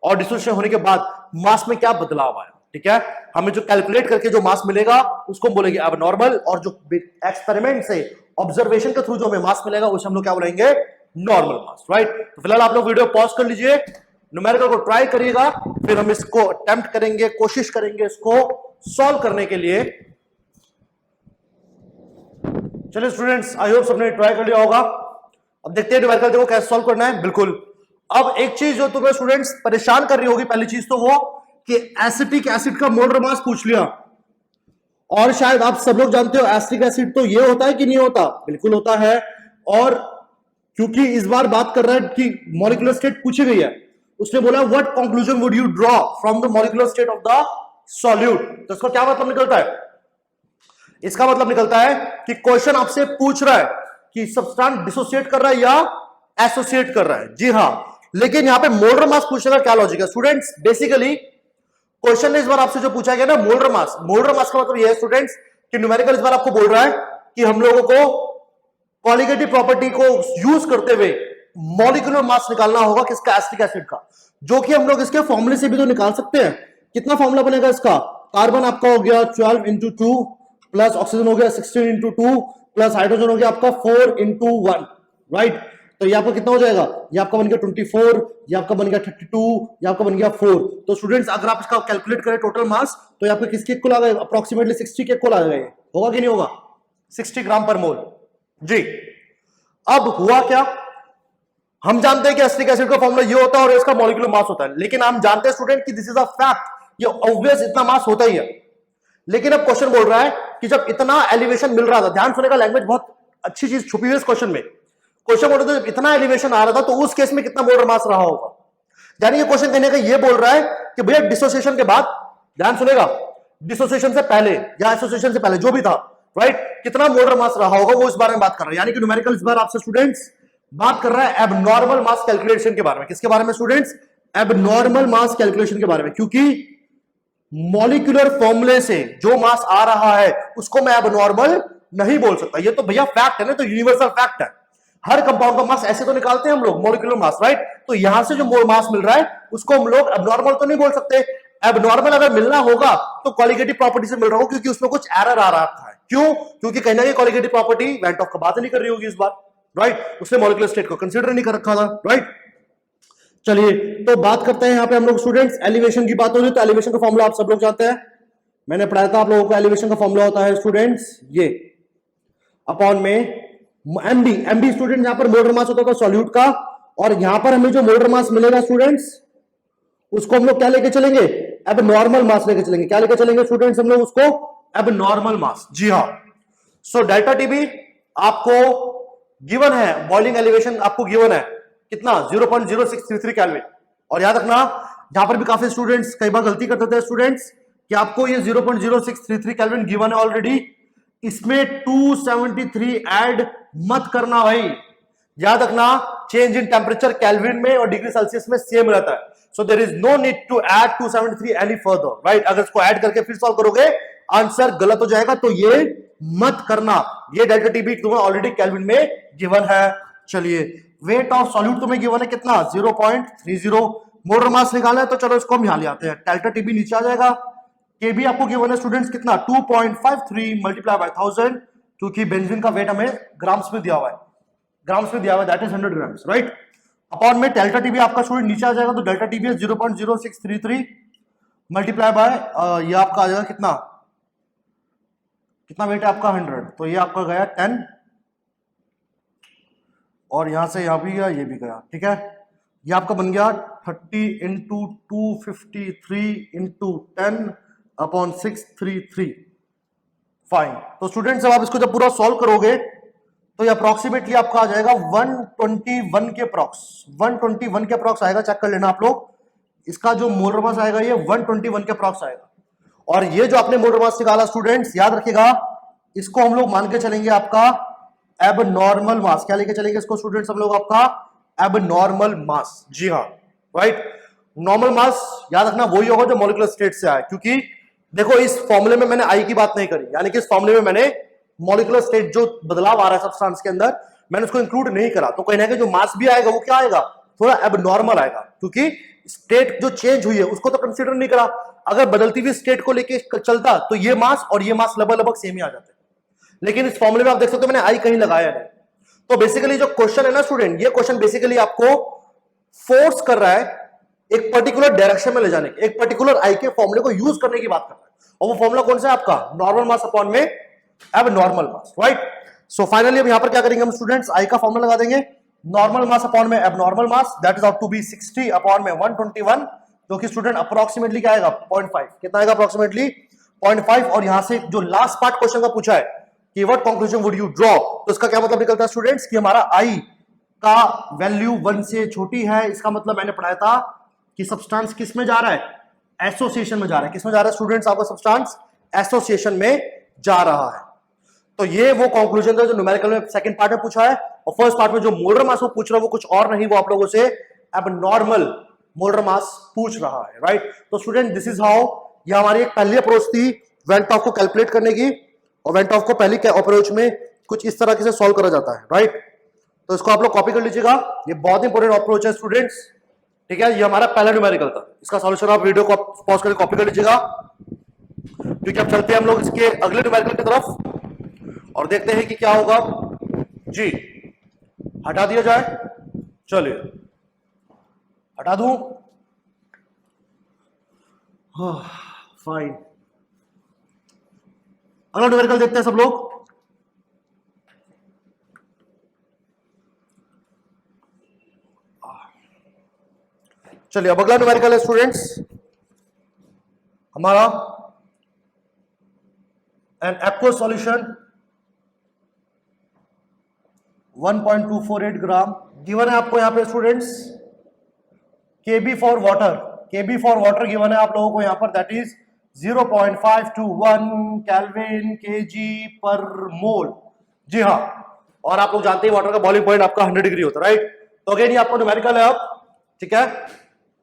और डिसोसिएशन होने के बाद मास में क्या बदलाव आया, ठीक है। हमें जो कैलकुलेट करके जो मास मिलेगा उसको बोलेंगे एबनॉर्मल, और जो एक्सपेरिमेंट से ऑब्जर्वेशन के थ्रू जो हमें मास मिलेगा उसे हम लोग क्या बोलेंगे, नॉर्मल मास, राइट। तो फिलहाल आप लोग वीडियो पॉज कर लीजिए, न्यूमेरिकल को ट्राई करिएगा, फिर हम इसको अटेम्प्ट करेंगे, कोशिश करेंगे इसको सॉल्व करने के लिए। चलिए स्टूडेंट्स, आई होप सबने ट्राई कर लिया होगा। अब देखते हैं न्यूमेरिकल देखो कैसे सॉल्व करना है। बिल्कुल, अब एक चीज जो तुम्हें स्टूडेंट्स परेशान कर रही होगी, पहली चीज तो वो कि एसिटिक एसिड का मोलर मास पूछ लिया, और शायद आप सब लोग जानते हो एसिटिक एसिड तो ये होता है कि नहीं होता, बिल्कुल होता है। और क्योंकि इस बार बात कर रहा है कि मॉलिक्यूलर स्टेट पूछी गई है, उसने बोला what conclusion would you draw from the molecular state of the solute. तो इसका क्या मतलब निकलता है? इसका मतलब निकलता है कि क्वेश्चन आपसे पूछ रहा है कि सब्सटेंस डिसोसिएट कर रहा है या एसोसिएट कर रहा है। जी हां, लेकिन यहां पे मोलर मास पूछने का क्या लॉजिक है स्टूडेंट्स? बेसिकली क्वेश्चन ने इस बार आपसे जो पूछा गया ना मोलर मास, मोलर मास का मतलब यह है स्टूडेंट्स कि न्यूमेरिकल इस बार आपको बोल रहा है कि हम लोगों को कॉलिगेटिव प्रॉपर्टी को यूज करते हुए मॉलिक्यूलर मास निकालना होगा किसका, एसिटिक एसिड का, जो कि हम लोग इसके फॉर्मूले से भी तो निकाल सकते हैं। कितना फॉर्मूला बनेगा इसका? कार्बन आपका हो गया 12 इंटू 2 प्लस ऑक्सीजन हो गया 16 इंटू 2 प्लस हाइड्रोजन हो गया आपका 4 इंटू 1, राइट। तो ये आपका कितना हो जाएगा? ये आपका बन गया 24, ये आपका बन गया 32, ये आपका बन गया 4। तो स्टूडेंट्स अगर आप इसका कैलकुलेट करें टोटल मास तो ये आपका किसके इक्वल आ गया? अप्रोक्सीमेटली 60 के इक्वल आ गया। होगा कि नहीं होगा? 60 ग्राम पर मोल। जी, अब हुआ क्या, हम जानते हैं कि एसिटिक एसिड का फॉर्मूला ये होता है और इसका मॉलिक्यूलर मास होता है, लेकिन हम जानते हैं स्टूडेंट कि दिस इज अ फैक्ट, ये ऑब्वियस इतना मास होता ही है। लेकिन अब क्वेश्चन बोल रहा है कि जब इतना एलिवेशन मिल रहा था, ध्यान सुनेगा, लैंग्वेज बहुत अच्छी चीज छुपी हुई है इस क्वेश्चन में। क्वेश्चन बोल रहा था जब इतना एलिवेशन आ रहा था तो उस केस में कितना मोलर मास रहा होगा। यानी ये क्वेश्चन कहने का ये बोल रहा है कि भैया डिसोसिएशन के बाद, ध्यान सुनेगा, डिसोसिएशन से पहले या एसोसिएशन से पहले जो भी था, राइट, कितना मोलर मास रहा होगा, वो इस बारे में बात कर रहा है। यानी कि न्यूमेरिकल इस बार आपसे स्टूडेंट्स बात कर रहा है एबनॉर्मल मास कैलकुलेशन के बारे में। किसके बारे में स्टूडेंट्स? एबनॉर्मल मास कैलकुलेशन के बारे में, क्योंकि मॉलिक्यूलर फॉर्मूले से जो मास आ रहा है उसको मैं एबनॉर्मल नहीं बोल सकता। ये तो भैया फैक्ट है ना, तो यूनिवर्सल फैक्ट है। हर कंपाउंड का मास ऐसे तो निकालते हैं हम लोग, मॉलिक्यूलर मास, राइट। तो यहां से जो मास मिल रहा है उसको हम लोग एबनॉर्मल तो नहीं बोल सकते। एबनॉर्मल अगर मिलना होगा तो कॉलिगेटिव प्रॉपर्टी से मिल रहा होगा, क्योंकि उसमें कुछ एरर आ रहा था। क्यों? क्योंकि कहीं ना कहीं कॉलिगेटिव प्रॉपर्टी वेंट ऑफ का बात नहीं कर रही होगी इस बार, राइट। उसने मॉलिक्यूलर स्टेट को कंसीडर नहीं कर रखा था, राइट। चलिए तो बात करते हैं यहां पे हम लोग स्टूडेंट्स, एलिवेशन की बात हो रही है तो एलिवेशन का फॉर्मूला आप सब लोग जानते हैं, मैंने पढ़ाया था आप लोगों को। एलिवेशन का फॉर्मूला होता है स्टूडेंट्स ये अपॉन में एमडी। एमडी स्टूडेंट यहां पर मोलर मास होता है सॉल्यूट का, और यहां पर हमें जो मोलर मास मिलेगा स्टूडेंट्स उसको हम लोग क्या लेके चलेंगे? एबनॉर्मल मास लेके चलेंगे। क्या लेके चलेंगे स्टूडेंट्स हम लोग उसको? एबनॉर्मल मास। जी हां। सो डेल्टा टीबी आपको गिवन है बॉइलिंग एलिवेशन आपको गिवन है कितना 0.0633 केल्विन। और याद रखना जहां पर भी काफी स्टूडेंट्स कई बार गलती करते थे स्टूडेंट्स कि आपको ये 0.0633 केल्विन गिवन है ऑलरेडी, इसमें 273 ऐड मत करना भाई। याद रखना चेंज इन टेम्परेचर केल्विन में और डिग्री सेल्सियस में सेम रहता है, so there is no need to add 273 any further, right. अगर इसको ऐड करके फिर सॉल्व करोगे आंसर गलत हो जाएगा, तो ये मत करना। ये डेल्टा टीबी तुम्हें ऑलरेडी केल्विन में गिवन है। चलिए वेट ऑफ सॉल्यूट तुम्हें गिवन है कितना 0.30। मोलर मास निकालना है तो चलो इसको हम यहां ले आते हैं, डेल्टा टीबी नीचे आ जाएगा। केबी आपको गिवन है स्टूडेंट्स कितना 2.53 मल्टीप्लाई बाय 1000, क्योंकि बेंजीन का वेट हमें ग्राम्स में दिया हुआ है, ग्राम्स में दिया हुआ है, that is 100 grams, right. Upon में डेल्टा टीबी आपका स्टूडेंट नीचे आ जाएगा, तो डेल्टा टीबी है 0.0633 मल्टीप्लाई बाय ये आपका आ जाएगा कितना वेट है आपका 100, तो ये आपका गया 10 और यहां से यहां भी गया, ये भी गया, ठीक है। ये आपका बन गया 30 इंटू 253 इंटू 10 अपॉन 633। फाइन। तो स्टूडेंट्स जब आप इसको जब पूरा सॉल्व करोगे तो ये अप्रोक्सीमेटली आपका आ जाएगा 121 के अप्रॉक्स, 121 के अप्रॉक्स आएगा, चेक कर लेना आप लोग। इसका जो मोलर मास आएगा ये 121 के अप्रॉक्स आएगा। और ये जो आपने मोलर मास निकाला स्टूडेंट्स याद रखिएगा, इसको हम लोग मान के चलेंगे आपका एबनॉर्मल मास। क्या लेके चलेंगे इसको स्टूडेंट्स हम लोग? आपका एबनॉर्मल मास। जी हाँ, राइट। नॉर्मल मास याद रखना वही होगा जो मॉलिक्यूलर स्टेट से आया, क्योंकि देखो इस फॉर्मूले में मैंने आई की बात नहीं करी, यानी कि इस फॉर्मूले में मैंने मॉलिक्यूलर स्टेट जो बदलाव आ रहा है सब्सटेंस के अंदर मैंने उसको इंक्लूड नहीं करा, तो कहीं ना कहीं जो मास भी आएगा वो क्या आएगा, थोड़ा एबनॉर्मल आएगा, क्योंकि स्टेट जो चेंज हुई है उसको तो कंसीडर नहीं करा। अगर बदलती हुई स्टेट को लेके चलता तो ये मास और ये मास लगभग सेम ही आ जाते, लेकिन इस फॉर्मूले में आप देख सकते हो मैंने आई कहीं लगाया नहीं। तो बेसिकली जो क्वेश्चन है ना स्टूडेंट, ये क्वेश्चन बेसिकली आपको फोर्स कर रहा है एक पर्टिकुलर डायरेक्शन में ले जाने की, एक पर्टिकुलर आई के फॉर्मूले को यूज करने की बात कर रहा है, और वो फॉर्मूला कौन सा है आपका? नॉर्मल मास अपॉन में abnormal mass, right. So finally अब यहां पर क्या करेंगे हम स्टूडेंट्स, आई का फॉर्मूला लगा देंगे, नॉर्मल मास अपॉन में abnormal mass, that is out to be 60 upon में 121, जो कि स्टूडेंट अप्रोक्सीमेटली क्या आएगा 0.5, कितना आएगा अप्रोक्सीमेटली 0.5। और यहां से जो लास्ट पार्ट क्वेश्चन का पूछा है कि what conclusion would you draw, तो इसका क्या मतलब निकलता है स्टूडेंट्स कि हमारा आई का वैल्यू 1 से छोटी है। इसका मतलब मैंने पढ़ाया था कि सब्सटेंस किस में जा रहा है, एसोसिएशन में जा रहा है। किस में जा रहा है स्टूडेंट्स? आपका सब्सटेंस एसोसिएशन में जा रहा है। तो ये वो कंक्लूजन था जो न्यूमेरिकल में सेकंड पार्ट में पूछा है, और फर्स्ट पार्ट में जो मोलर मास वो पूछ रहा है वो कुछ और नहीं, वो आप लोगों से एबनॉर्मल मोलर मास पूछ रहा है, राइट। तो स्टूडेंट दिस इज हाउ, ये हमारी एक पहली अप्रोच थी वेंट ऑफ को कैलकुलेट करने की, और वेंट ऑफ को पहली अप्रोच में कुछ इस तरह से सॉल्व करा जाता है, राइट। तो इसको आप लोग कॉपी कर लीजिएगा, ये बहुत इंपॉर्टेंट अप्रोच है स्टूडेंट्स, ठीक है। ये हमारा पहला न्यूमेरिकल था, इसका सॉल्यूशन आप वीडियो को पॉज करके कॉपी कर लीजिएगा, क्योंकि अब चलते हैं हम लोग इसके अगले न्यूमेरिकल की तरफ और देखते हैं कि क्या होगा। जी हटा दिया जाए, चलिए हटा दूं, फाइन। अगला न्यूमेरिकल देखते हैं सब लोग। चलिए अब अगला न्यूमेरिकल है स्टूडेंट्स हमारा an aqueous solution 1.248 gram given है आपको यहां पे students. KB for water, KB for water given है आप लोगों को यहां पर, दैट इज 0.521 केल्विन केजी पर मोल। जी हाँ, और आप लोग जानते हैं वाटर का बॉइलिंग पॉइंट आपका 100 डिग्री होता है, राइट। तो अगेन ये आपको न्यूमेरिकल है अब, ठीक है।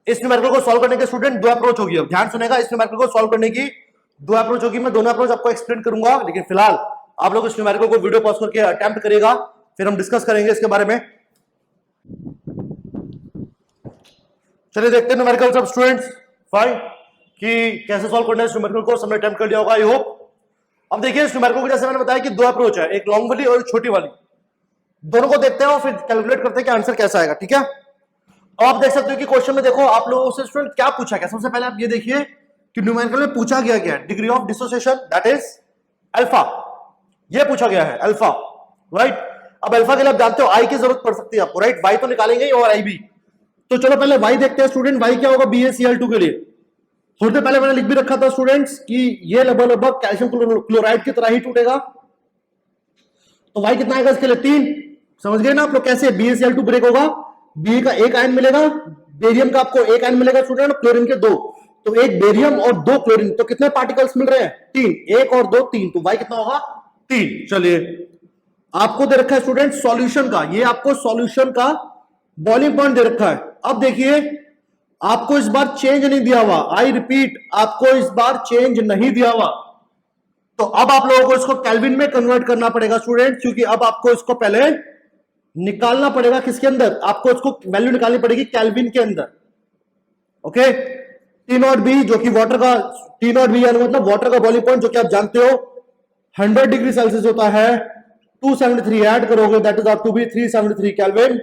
इस न्यूमेरिकल को सॉल्व करने के स्टूडेंट दो अप्रोच होगी, अब ध्यान सुनेगा, इस न्यूमेरिकल को सॉल्व करने की दो अप्रोच होगी। मैं दोनों अप्रोच आपको एक्सप्लेन करूंगा, लेकिन फिलहाल आप लोग इस न्यूमेरिकल को वीडियो पॉज करके अटेम्प्ट करेगा, फिर हम डिस्कस करेंगे इसके बारे में। चलिए देखते हैं न्यूमेरिकल सब स्टूडेंट्स, फाइन, कि कैसे सॉल्व करना है इस न्यूमेरिकल को। सबने अटेम्प्ट कर लिया होगा आई होप। अब देखिए इस न्यूमेरिकल को जैसे मैंने बताया कि दो अप्रोच है, एक लॉन्ग वाली और एक छोटी वाली, दोनों को देखते हैं और फिर कैलकुलेट करते हैं कि आंसर कैसा आएगा, ठीक है। अब आप देख सकते हो कि क्वेश्चन में देखो आप लोगों से स्टूडेंट क्या पूछा गया। सबसे पहले आप ये देखिए कि न्यूमेरिकल में पूछा गया क्या है, degree of dissociation that is alpha, ये पूछा गया है अल्फा, राइट। अब अल्फा के लिए आप जानते हो आई की जरूरत पड़ सकती है आपको, राइट। वाई तो निकालेंगे ही और आई भी, तो चलो पहले वाई देखते हैं स्टूडेंट। वाई क्या होगा BaCl2 के लिए? थोड़ी देर पहले मैंने लिख भी रखा था स्टूडेंट्स कि ये लगभग कैल्शियम क्लोराइड की तरह ही टूटेगा, तो वाई कितना आएगा इसके लिए 3, समझ गए ना आप लोग कैसे BaCl2 ब्रेक होगा, बी का एक आयन मिलेगा, बेरियम का आपको एक आयन मिलेगा स्टूडेंट, क्लोरीन के दो, तो एक बेरियम और दो क्लोरीन, तो कितने पार्टिकल्स मिल रहे हैं, तीन, एक और दो तीन, तो वाई कितना होगा, तीन। चलिए आपको दे रखा है स्टूडेंट सॉल्यूशन का, ये आपको सॉल्यूशन का बॉइलिंग पॉइंट दे रखा है। अब देखिए आपको इस बार चेंज नहीं दिया हुआ, आई रिपीट आपको इस बार चेंज नहीं दिया हुआ, तो अब आप लोगों को इसको केल्विन में कन्वर्ट करना पड़ेगा स्टूडेंट, क्योंकि अब आपको इसको पहले निकालना पड़ेगा किसके अंदर, आपको इसको वैल्यू निकालनी पड़ेगी केल्विन के अंदर। ओके, T0B जो कि वाटर का T0B यानी मतलब वाटर का बॉइलिंग पॉइंट जो कि आप जानते हो 100 डिग्री सेल्सियस होता है, 273 ऐड करोगे that is out to be 373 kelvin.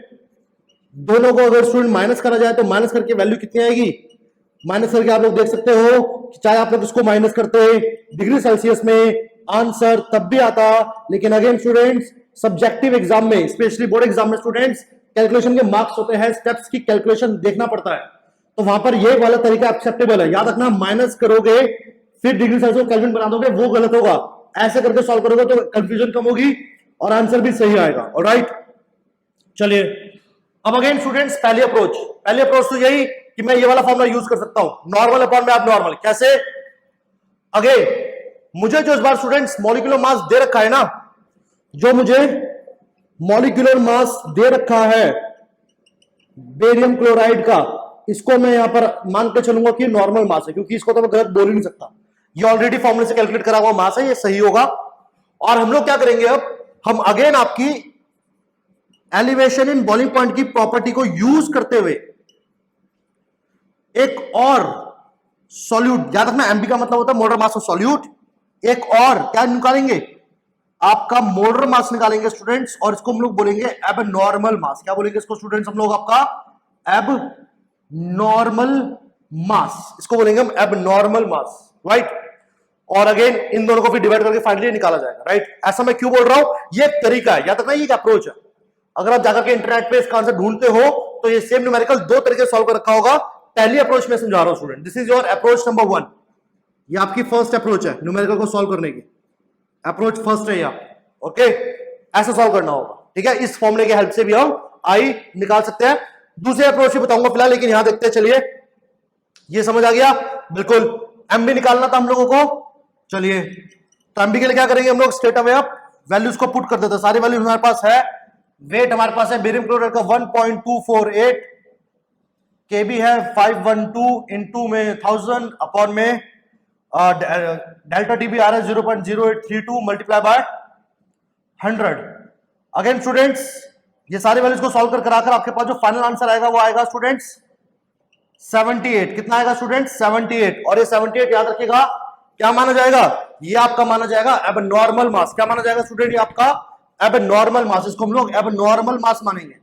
दोनों को अगर स्टूडेंट माइनस करा जाए तो माइनस करके वैल्यू कितनी आएगी, माइनस करके आप लोग देख सकते हो कि चाहे आप लोग इसको माइनस करते डिग्री सेल्सियस में आंसर तब भी आता, लेकिन अगेन स्टूडेंट्स सब्जेक्टिव एग्जाम में स्पेशली बोर्ड एग्जाम में स्टूडेंट्स कैलकुलेशन के मार्क्स होते हैं, स्टेप्स की कैलकुलेशन देखना पड़ता है, तो वहां पर ये वाला तरीका एक्सेप्टेबल है। याद रखना माइनस करोगे फिर डिग्री सेल्सियस को केल्विन बना दोगे वो गलत होगा, ऐसे करके सॉल्व करोगे तो कंफ्यूजन कम होगी और आंसर भी सही आएगा। ऑलराइट, चलिए अब अगेन स्टूडेंट्स पहली अप्रोच तो यही कि मैं ये वाला फॉर्मूला यूज कर सकता हूं, नॉर्मल अपॉन में अब नॉर्मल, कैसे, अगेन मुझे जो इस बार स्टूडेंट्स मॉलिक्यूलर मास दे रखा है ना, जो मुझे मॉलिक्यूलर मास दे रखा है बेरियम क्लोराइड का, इसको मैं यहां पर मान के चलूंगा कि नॉर्मल मास है, क्योंकि इसको तो मैं गलत बोल ही नहीं सकता, ये ऑलरेडी फॉर्मूले से कैलकुलेट करा हुआ मास है, ये सही होगा। और हम लोग क्या करेंगे, अब हम अगेन आपकी एलिवेशन इन बॉइलिंग पॉइंट की प्रॉपर्टी को यूज करते हुए एक और सॉल्यूट, याद रखना एमबी का मतलब होता है मोलर मास ऑफ सॉल्यूट, एक और क्या निकालेंगे, आपका मोलर मास निकालेंगे स्टूडेंट्स, और इसको हम लोग बोलेंगे एब नॉर्मल मास। क्या बोलेंगे इसको स्टूडेंट्स हम लोग, आपका एब नॉर्मल मास, इसको बोलेंगे हम एब नॉर्मल मास, राइट। और अगेन इन दोनों को फिर डिवाइड करके फाइनली निकाला जाएगा, राइट। ऐसा मैं क्यों बोल रहा हूं, ये एक तरीका है, याद रखना ये अप्रोच है। अगर आप जाकर के इंटरनेट पे इसका आंसर ढूंढते हो तो ये सेम न्यूमेरिकल दो तरीके से सॉल्व कर रखा होगा। पहली अप्रोच में समझा रहा हूं student, this is your approach number 1, ये आपकी फर्स्ट अप्रोच है न्यूमेरिकल को सॉल्व करने की, अप्रोच फर्स्ट है ये आपकी, ओके। ऐसा सॉल्व करना होगा, ठीक है, इस फॉर्मूले की हेल्प से भी हम आई निकाल सकते हैं। दूसरे अप्रोच से बताऊंगा फिलहाल, लेकिन यहां देखते हैं, चलिए ये समझ आ गया, बिल्कुल एमबी निकालना था हम लोगों को। चलिए तो एमबी के लिए क्या करेंगे हम लोग, स्ट्रेट अवे आप वैल्यूज को पुट कर देते हैं, सारी वैल्यूज हमारे पास है, वेट हमारे पास है बेरियम क्लोराइड का 1.248, केबी है 512 इंटू में 1000 अपॉन में डेल्टा टीबी आ रहा है 0.0832 मल्टीप्लाई बाय 100। अगेन स्टूडेंट्स ये सारी वैल्यूज को सॉल्व कर आकर आपके पास जो फाइनल आंसर आएगा वो आएगा स्टूडेंट्स 78। कितना आएगा स्टूडेंट्स 78, और ये 78 याद रखिएगा क्या माना जाएगा, ये आपका माना जाएगा एब नॉर्मल मास। क्या माना जाएगा स्टूडेंट, ये आपका एब नॉर्मल मास, इसको हम लोग एब नॉर्मल मास मानेंगे।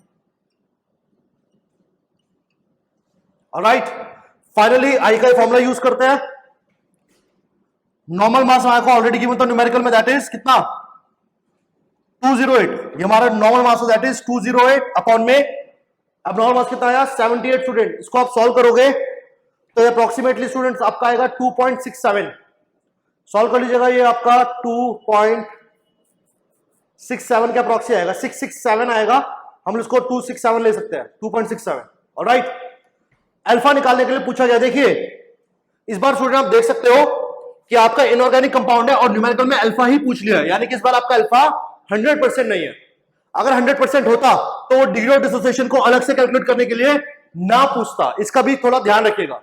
ऑलराइट, फाइनली आई का फॉर्मूला यूज करते हैं, नॉर्मल मास आया को ऑलरेडी गिवन था न्यूमेरिकल में, दैट इज कितना 208, ये हमारा नॉर्मल मास है दैट इज 208 अपॉन में अब नॉर्मल मास कितना आया 78 स्टूडेंट। इसको आप सॉल्व करोगे तो अप्रोक्सीमेटली स्टूडेंट्स आपका आएगा 2.67, सॉल्व कर लीजिएगा, ये आपका 2.67 के अप्रोक्सी आएगा, 667 आएगा, हम इसको 267 ले सकते हैं, 2.67। ऑलराइट, अल्फा निकालने के लिए पूछा गया, देखिए इस बार स्टूडेंट आप देख सकते हो कि आपका इनऑर्गेनिक कंपाउंड है और न्यूमेरिकल में अल्फा ही पूछ लिया है, यानी कि इस बार आपका अल्फा 100% नहीं है। अगर 100% होता तो वो डिग्री ऑफ डिसोसिएशन को अलग से कैलकुलेट करने के लिए ना पूछता, इसका भी थोड़ा ध्यान रखिएगा।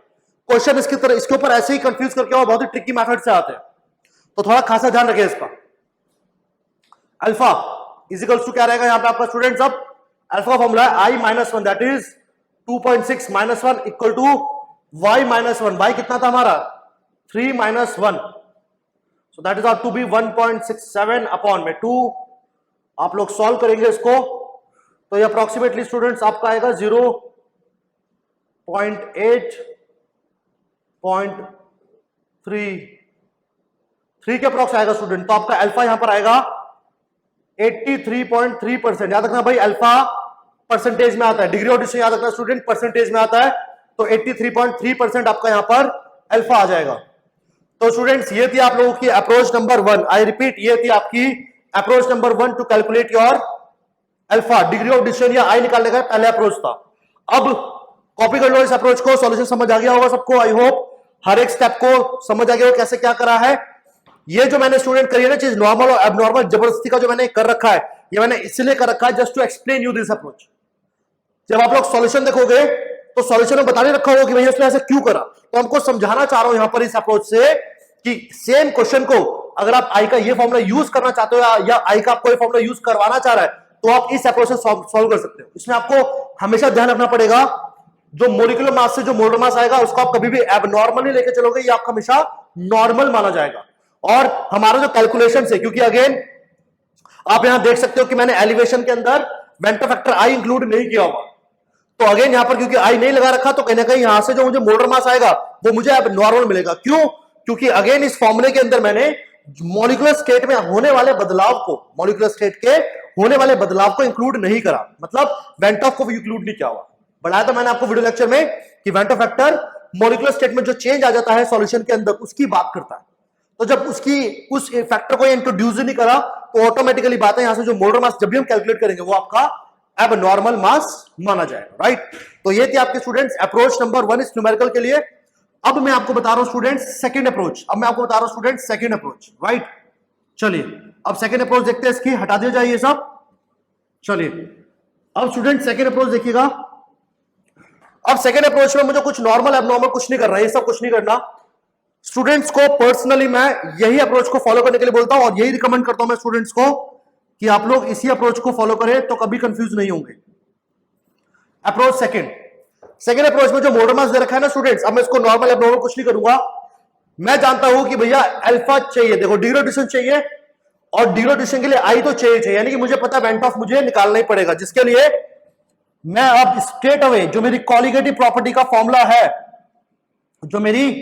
क्वेश्चन इसके ऊपर ऐसे ही कंफ्यूज करके और बहुत ही ट्रिकी मेथड से आते हैं, तो थोड़ा खासा ध्यान रखिए इसका। अल्फा इजिकल्स टू क्या रहेगा यहां पे आपका स्टूडेंट्स, अब अल्फा का फॉर्मूला है i-1 that is 2.6 - 1 equal to y-1, y कितना था हमारा 3 - 1, so that is out to be 1.67 upon में 2। आप लोग सॉल्व करेंगे इसको तो ये अप्रोक्सीमेटली स्टूडेंट्स आपका आएगा 0.8.3 के अप्रोक्स आएगा स्टूडेंट। तो आपका अल्फा यहां पर आएगा 83.3%। याद रखना भाई अल्फा परसेंटेज में आता है, डिग्री ऑफ डिसोसिएशन याद रखना स्टूडेंट परसेंटेज में आता है, तो 83.3% आपका यहां पर अल्फा आ जाएगा। तो स्टूडेंट्स ये थी आप लोगों की अप्रोच नंबर 1, आई रिपीट ये थी आपकी approach number 1 to calculate your alpha, degree of decision या आई निकालने का पहला अप्रोच था। अब कॉपी कर लो इस अप्रोच को, सॉल्यूशन समझ आ गया होगा सबको, आई होप हर एक स्टेप को समझ आ गया हो कैसे क्या करा है। ये जो मैंने स्टूडेंट करी है ना चीज, नॉर्मल और एबनॉर्मल जबरदस्ती का जो मैंने कर रखा है, ये मैंने इसलिए कर रखा है just to explain you this approach. जब आप लोग सॉल्यूशन देखोगे तो सॉल्यूशन में बता नहीं रखा होगा कि भैया इसने ऐसे क्यों करा, तो हमको समझाना चाह रहा हूं यहां पर इस अप्रोच से कि सेम क्वेश्चन को अगर आप आई का ये फॉर्मूला यूज करना चाहते हो या आई का आपको ये फॉर्मूला यूज करवाना चाह रहा है, तो आप इस अप्रोच से सॉल्व कर सकते हो। इसमें आपको हमेशा ध्यान रखना पड़ेगा, जो मोलिकुलर मास से जो मोलर मास आएगा उसको आप कभी भी एबनॉर्मल नहीं लेके चलोगे, ये आपका हमेशा नॉर्मल माना जाएगा। और हमारा जो कैलकुलेशन है, क्योंकि अगेन आप यहां देख सकते हो कि मैंने एलिवेशन के अंदर वेंटर फैक्टर आई इंक्लूड नहीं किया हुआ, तो अगेन यहां पर क्योंकि आई नहीं लगा रखा, तो कहीं ना कहीं यहां से जो मुझे मोलर मास आएगा वो मुझे अब नॉर्मल मिलेगा। क्यों? क्योंकि अगेन इस फॉर्मूले के अंदर मैंने मॉलिक्यूलर स्टेट में होने वाले बदलाव को, मॉलिक्यूलर स्टेट के होने वाले बदलाव को इंक्लूड नहीं करा, मतलब वेंट ऑफ को इंक्लूड नहीं किया हुआ। बढ़ाया था मैंने आपको वीडियो लेक्चर में कि went of factor molecular state में जो चेंज आ जाता है सॉल्यूशन के अंदर उसकी बात करता है। तो जब उस फैक्टर को इंट्रोड्यूस नहीं करा, तो ऑटोमेटिकली बात है यहां से जो मोलर मास जब भी हम कैलकुलेट करेंगे वो आपका अब नॉर्मल मास माना जाएगा, राइट। तो ये थे आपके स्टूडेंट्स अप्रोच नंबर 1 इस न्यूमेरिकल के लिए। अब मैं आपको बता रहा हूं स्टूडेंट्स सेकंड अप्रोच, अब मैं आपको बता रहा हूं स्टूडेंट्स सेकंड अप्रोच, राइट। चलिए अब सेकंड अप्रोच देखते हैं, इसकी हटा दिया जाए ये सब। चलिए अब स्टूडेंट सेकंड अप्रोच देखिएगा। अब सेकंड अप्रोच में मुझे कुछ नॉर्मल एबनॉर्मल कुछ नहीं करना, ये सब कुछ नहीं करना। स्टूडेंट्स को पर्सनली मैं यही अप्रोच को फॉलो करने के लिए बोलता हूं और यही रिकमेंड करता हूं मैं स्टूडेंट्स को कि आप लोग इसी अप्रोच को फॉलो करें, तो कभी कंफ्यूज नहीं होंगे। अप्रोच सेकंड अप्रोच में जो मोलर मास दे रखा है ना स्टूडेंट्स, अब मैं इसको नॉर्मल एबनॉर्मल कुछ नहीं करूंगा। मैं जानता हूं कि भैया अल्फा चाहिए, देखो डिग्री डिस्टेंस चाहिए और डिग्री डिस्टेंस के लिए आई तो चाहिए, यानी कि मुझे पता है वेंट ऑफ मुझे निकालना ही पड़ेगा, जिसके लिए मैं अब स्ट्रेट अवे जो मेरी कॉलिगेटिव प्रॉपर्टी का फॉर्मूला है, जो मेरी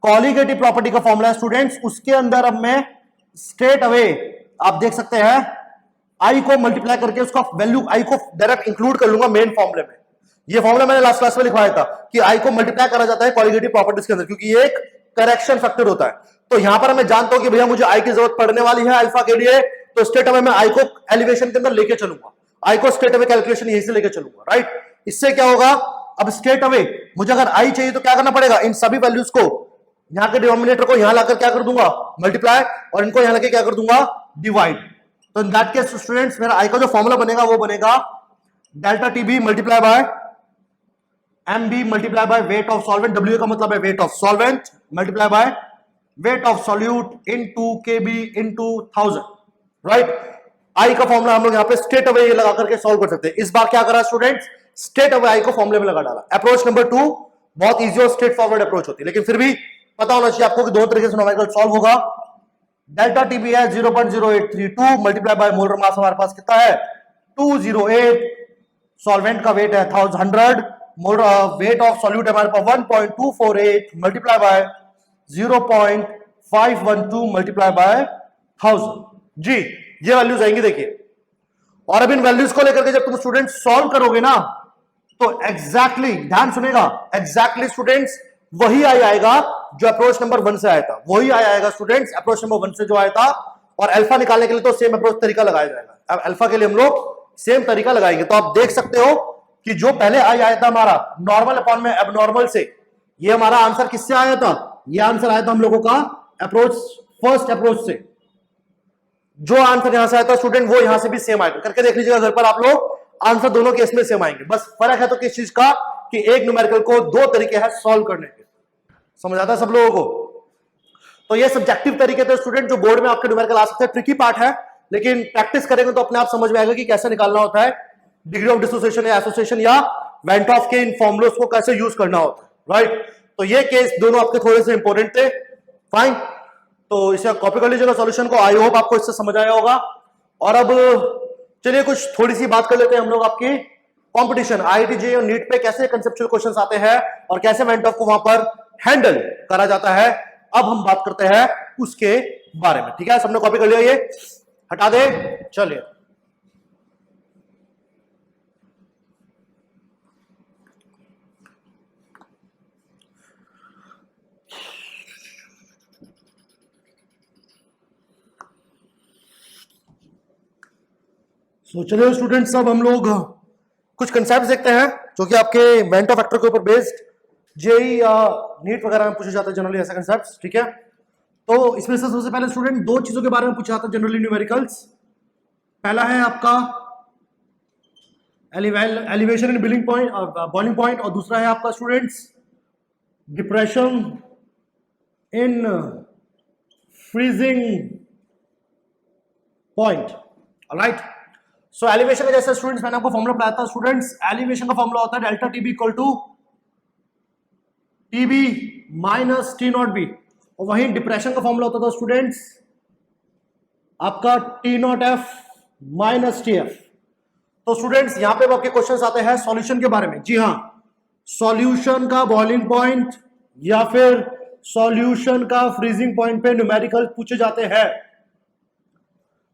कॉलिगेटिव प्रॉपर्टी का फॉर्मूला है स्टूडेंट्स, उसके अंदर अब मैं स्ट्रेट अवे आप देख सकते हैं आई को मल्टीप्लाई करके उसका वैल्यू आई को डायरेक्ट इंक्लूड कर लूंगा मेन फॉर्मूले में। ये फॉर्मूला मैंने लास्ट क्लास में लिखवाया था कि आई को मल्टीप्लाई करा जाता है कॉलिगेटिव प्रॉपर्टीज के अंदर, क्योंकि ये एक करेक्शन फैक्टर होता है। तो यहां पर मैं जानता हूं कि भैया मुझे आई की जरूरत पड़ने वाली है अल्फा के लिए, तो स्ट्रेट अवे मैं आई को एलिवेशन के अंदर लेके चलूंगा, आई को स्ट्रेट अवे कैलकुलेशन यहीं से लेके चलूंगा, राइट। इससे क्या होगा, अब स्ट्रेट अवे मुझे अगर आई चाहिए तो क्या करना पड़ेगा, इन सभी वैल्यूज को यहां के डिनोमिनेटर को यहां लाकर क्या कर दूंगा मल्टीप्लाई, और इनको यहां लेके क्या कर दूंगा डिवाइड। तो इन दैट केस स्टूडेंट्स मेरा आई का जो फॉर्मूला बनेगा वो बनेगा delta TB multiply by M B multiply by weight of solvent, W का मतलब है weight of solvent multiply by weight of solute into KB into 1000, right. I का फॉर्मूला हम लोग यहां पे स्ट्रेट अवे ये लगा करके सॉल्व कर सकते हैं। इस बार क्या करा स्टूडेंट्स, स्ट्रेट अवे आई को फॉर्मूले में लगा डाला। अप्रोच नंबर 2 बहुत इजी और स्ट्रेट फॉरवर्ड अप्रोच होती है, लेकिन फिर भी पता होना चाहिए आपको कि दो तरीके से न्यूमेरिकल सॉल्व होगा। डेल्टा टीबी है 0.0832 मल्टीप्लाई बाय मोलर मास हमारे पास कितना है 208, सॉल्वेंट का वेट है 1000, वेट ऑफ सॉल्यूट हमारे पास 1.248 मल्टीप्लाई बाय 0.512 मल्टीप्लाई बाय 1000 जी, ये वैल्यूज आएंगी देखिए। और अब इन वैल्यूज को लेकर के जब तुम स्टूडेंट सॉल्व करोगे ना, तो एग्जैक्टली ध्यान सुनेगा, एग्जैक्टली स्टूडेंट्स वही आई आएगा जो अप्रोच नंबर 1 से आया था, वही आई आएगा स्टूडेंट्स अप्रोच नंबर 1 से जो आया था। और अल्फा निकालने के लिए तो सेम अप्रोच तरीका लगाया जाएगा। अब अल्फा के लिए हम लोग सेम तरीका लगाएंगे। तो आप देख सकते हो कि जो पहले आई आया था हमारा नॉर्मल अपॉन में एबनॉर्मल से, ये हमारा आंसर किससे आया था, ये आंसर आया था हम लोगों का अप्रोच फर्स्ट अप्रोच से। जो आंसर यहां से आया था स्टूडेंट वो यहां से भी सेम आएगा, करके देख लीजिएगा घर पर आप लोग, आंसर दोनों केस में सेम आएंगे। बस फर्क है तो किस चीज का कि एक न्यूमेरिकल को दो तरीके हैं सॉल्व करने के। समझ आता है सब लोगों को? तो ये सब्जेक्टिव तरीके थे स्टूडेंट जो बोर्ड में आपके न्यूमेरिकल आ सकते हैं। ट्रिकी पार्ट है, लेकिन प्रैक्टिस करेंगे तो अपने आप समझ में आएगा कि कैसे निकालना होता है डिग्री ऑफ डिसोसिएशन या एसोसिएशन या वेंट ऑफ के इन फॉर्मूलोस को कैसे यूज करना होता है, राइट। तो ये केस दोनों आपके थोड़े से इंपॉर्टेंट थे, फाइन। तो इसे कॉपी कर लीजिएगा सॉल्यूशन को। आई होप आपको इससे समझ आया होगा। और अब चलिए कुछ थोड़ी सी बात कर लेते हैं हम लोग आपकी कंपटीशन आईआईटी जेईई और नीट पे कैसे कंसेप्चुअल क्वेश्चंस आते हैं और कैसे वेंट ऑफ को वहां पर हैंडल करा जाता है। अब हम बात करते हैं उसके बारे में, ठीक है। सबने कॉपी कर लिया, ये हटा दे। चलिए चलिए स्टूडेंट्स, अब हम लोग कुछ कंसेप्ट देखते हैं जो कि आपके वेंटो फैक्टर के ऊपर बेस्ड जेई या नीट वगैरह में पूछे जाते हैं जनरली ऐसे कंसेप्ट। ठीक है, तो इसमें से सबसे पहले स्टूडेंट दो चीजों के बारे में पूछा जाता है जनरली न्यूमेरिकल्स। पहला है आपका elevation in billing point boiling point, और दूसरा है आपका students depression in freezing point. Alright, so elevation का जैसे स्टूडेंट्स मैंने आपको फॉर्मूला बताया था स्टूडेंट्स, एलिवेशन का फॉर्मूला होता है delta TB equal to TB minus T not B, और वहीं डिप्रेशन का फॉर्मूला होता था स्टूडेंट्स आपका T not F minus T F. तो स्टूडेंट्स यहां पे आपके क्वेश्चंस आते हैं सॉल्यूशन के बारे में। जी हां, सॉल्यूशन का बॉइलिंग पॉइंट या फिर सॉल्यूशन का फ्रीजिंग पॉइंट पे न्यूमेरिकल पूछे जाते हैं।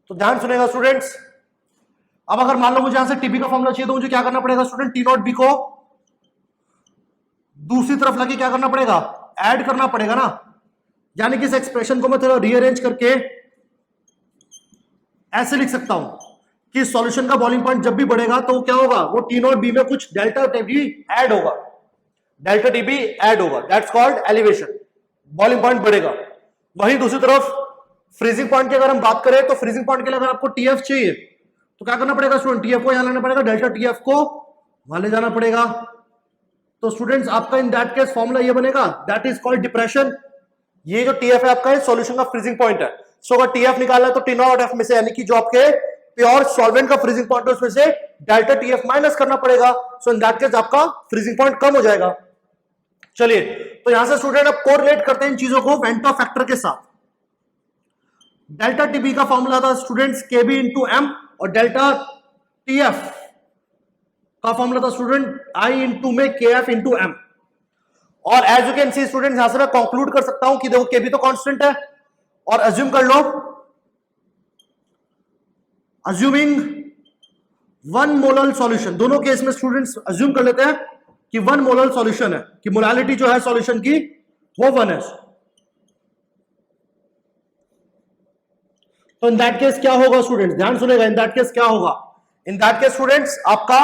तो ध्यान सुनेगा स्टूडेंट्स। अब अगर मान लो मुझे यहां से टीबी का फॉर्मूला चाहिए तो मुझे क्या करना पड़ेगा स्टूडेंट, टी नॉट बी को दूसरी तरफ लगे क्या करना पड़ेगा, ऐड करना पड़ेगा ना। यानी कि इस एक्सप्रेशन को मैं थोड़ा रीअरेंज करके ऐसे लिख सकता हूं कि सॉल्यूशन का बॉइलिंग पॉइंट जब भी बढ़ेगा तो क्या होगा, वो टी नॉट बी में कुछ डेल्टा टीबी ऐड होगा, डेल्टा टीबी ऐड होगा, that's called elevation. Boiling point बढ़ेगा। वहीं दूसरी तरफ फ्रीजिंग पॉइंट की अगर हम बात करें तो फ्रीजिंग पॉइंट के लिए अगर आपको टीएफ चाहिए तो क्या करना पड़ेगा स्टूडेंट, टीएफ को यहां लाना पड़ेगा, डेल्टा टीएफ को वहां ले जाना पड़ेगा। तो स्टूडेंट्स आपका इन दैट केस फॉर्मूला ये बनेगा, दैट इज कॉल्ड डिप्रेशन। ये जो टीएफ है आपका सॉल्यूशन का फ्रीजिंग पॉइंट है। सो अगर टीएफ निकालना है तो टी नॉट एफ में से, यानी कि जो आपके प्योर सॉल्वेंट का फ्रीजिंग पॉइंट है उसमें से डेल्टा टीएफ माइनस करना पड़ेगा। सो इन दैट केस आपका फ्रीजिंग पॉइंट कम हो जाएगा। चलिए, तो यहां से स्टूडेंट अब कोरिलेट करते हैं इन चीजों को वेंटो फैक्टर के साथ। डेल्टा टीबी का फॉर्मूला था स्टूडेंट्स केबी इंटू एम, और डेल्टा टीएफ का फॉर्मूला था स्टूडेंट आई इंटू में के एफ इंटू एम। और as you can see student यहां से मैं कंक्लूड कर सकता हूं कि देखो केबी तो कांस्टेंट है, और अज्यूम कर लो, अज्यूमिंग वन मोलर सॉल्यूशन, दोनों केस में स्टूडेंट्स अज्यूम कर लेते हैं कि वन मोलर सॉल्यूशन है, कि मोलालिटी जो है सॉल्यूशन की वो 1 है। तो इन दैट केस क्या होगा स्टूडेंट्स, ध्यान सुनेगा, इन दैट केस क्या होगा, इन दैट केस स्टूडेंट्स आपका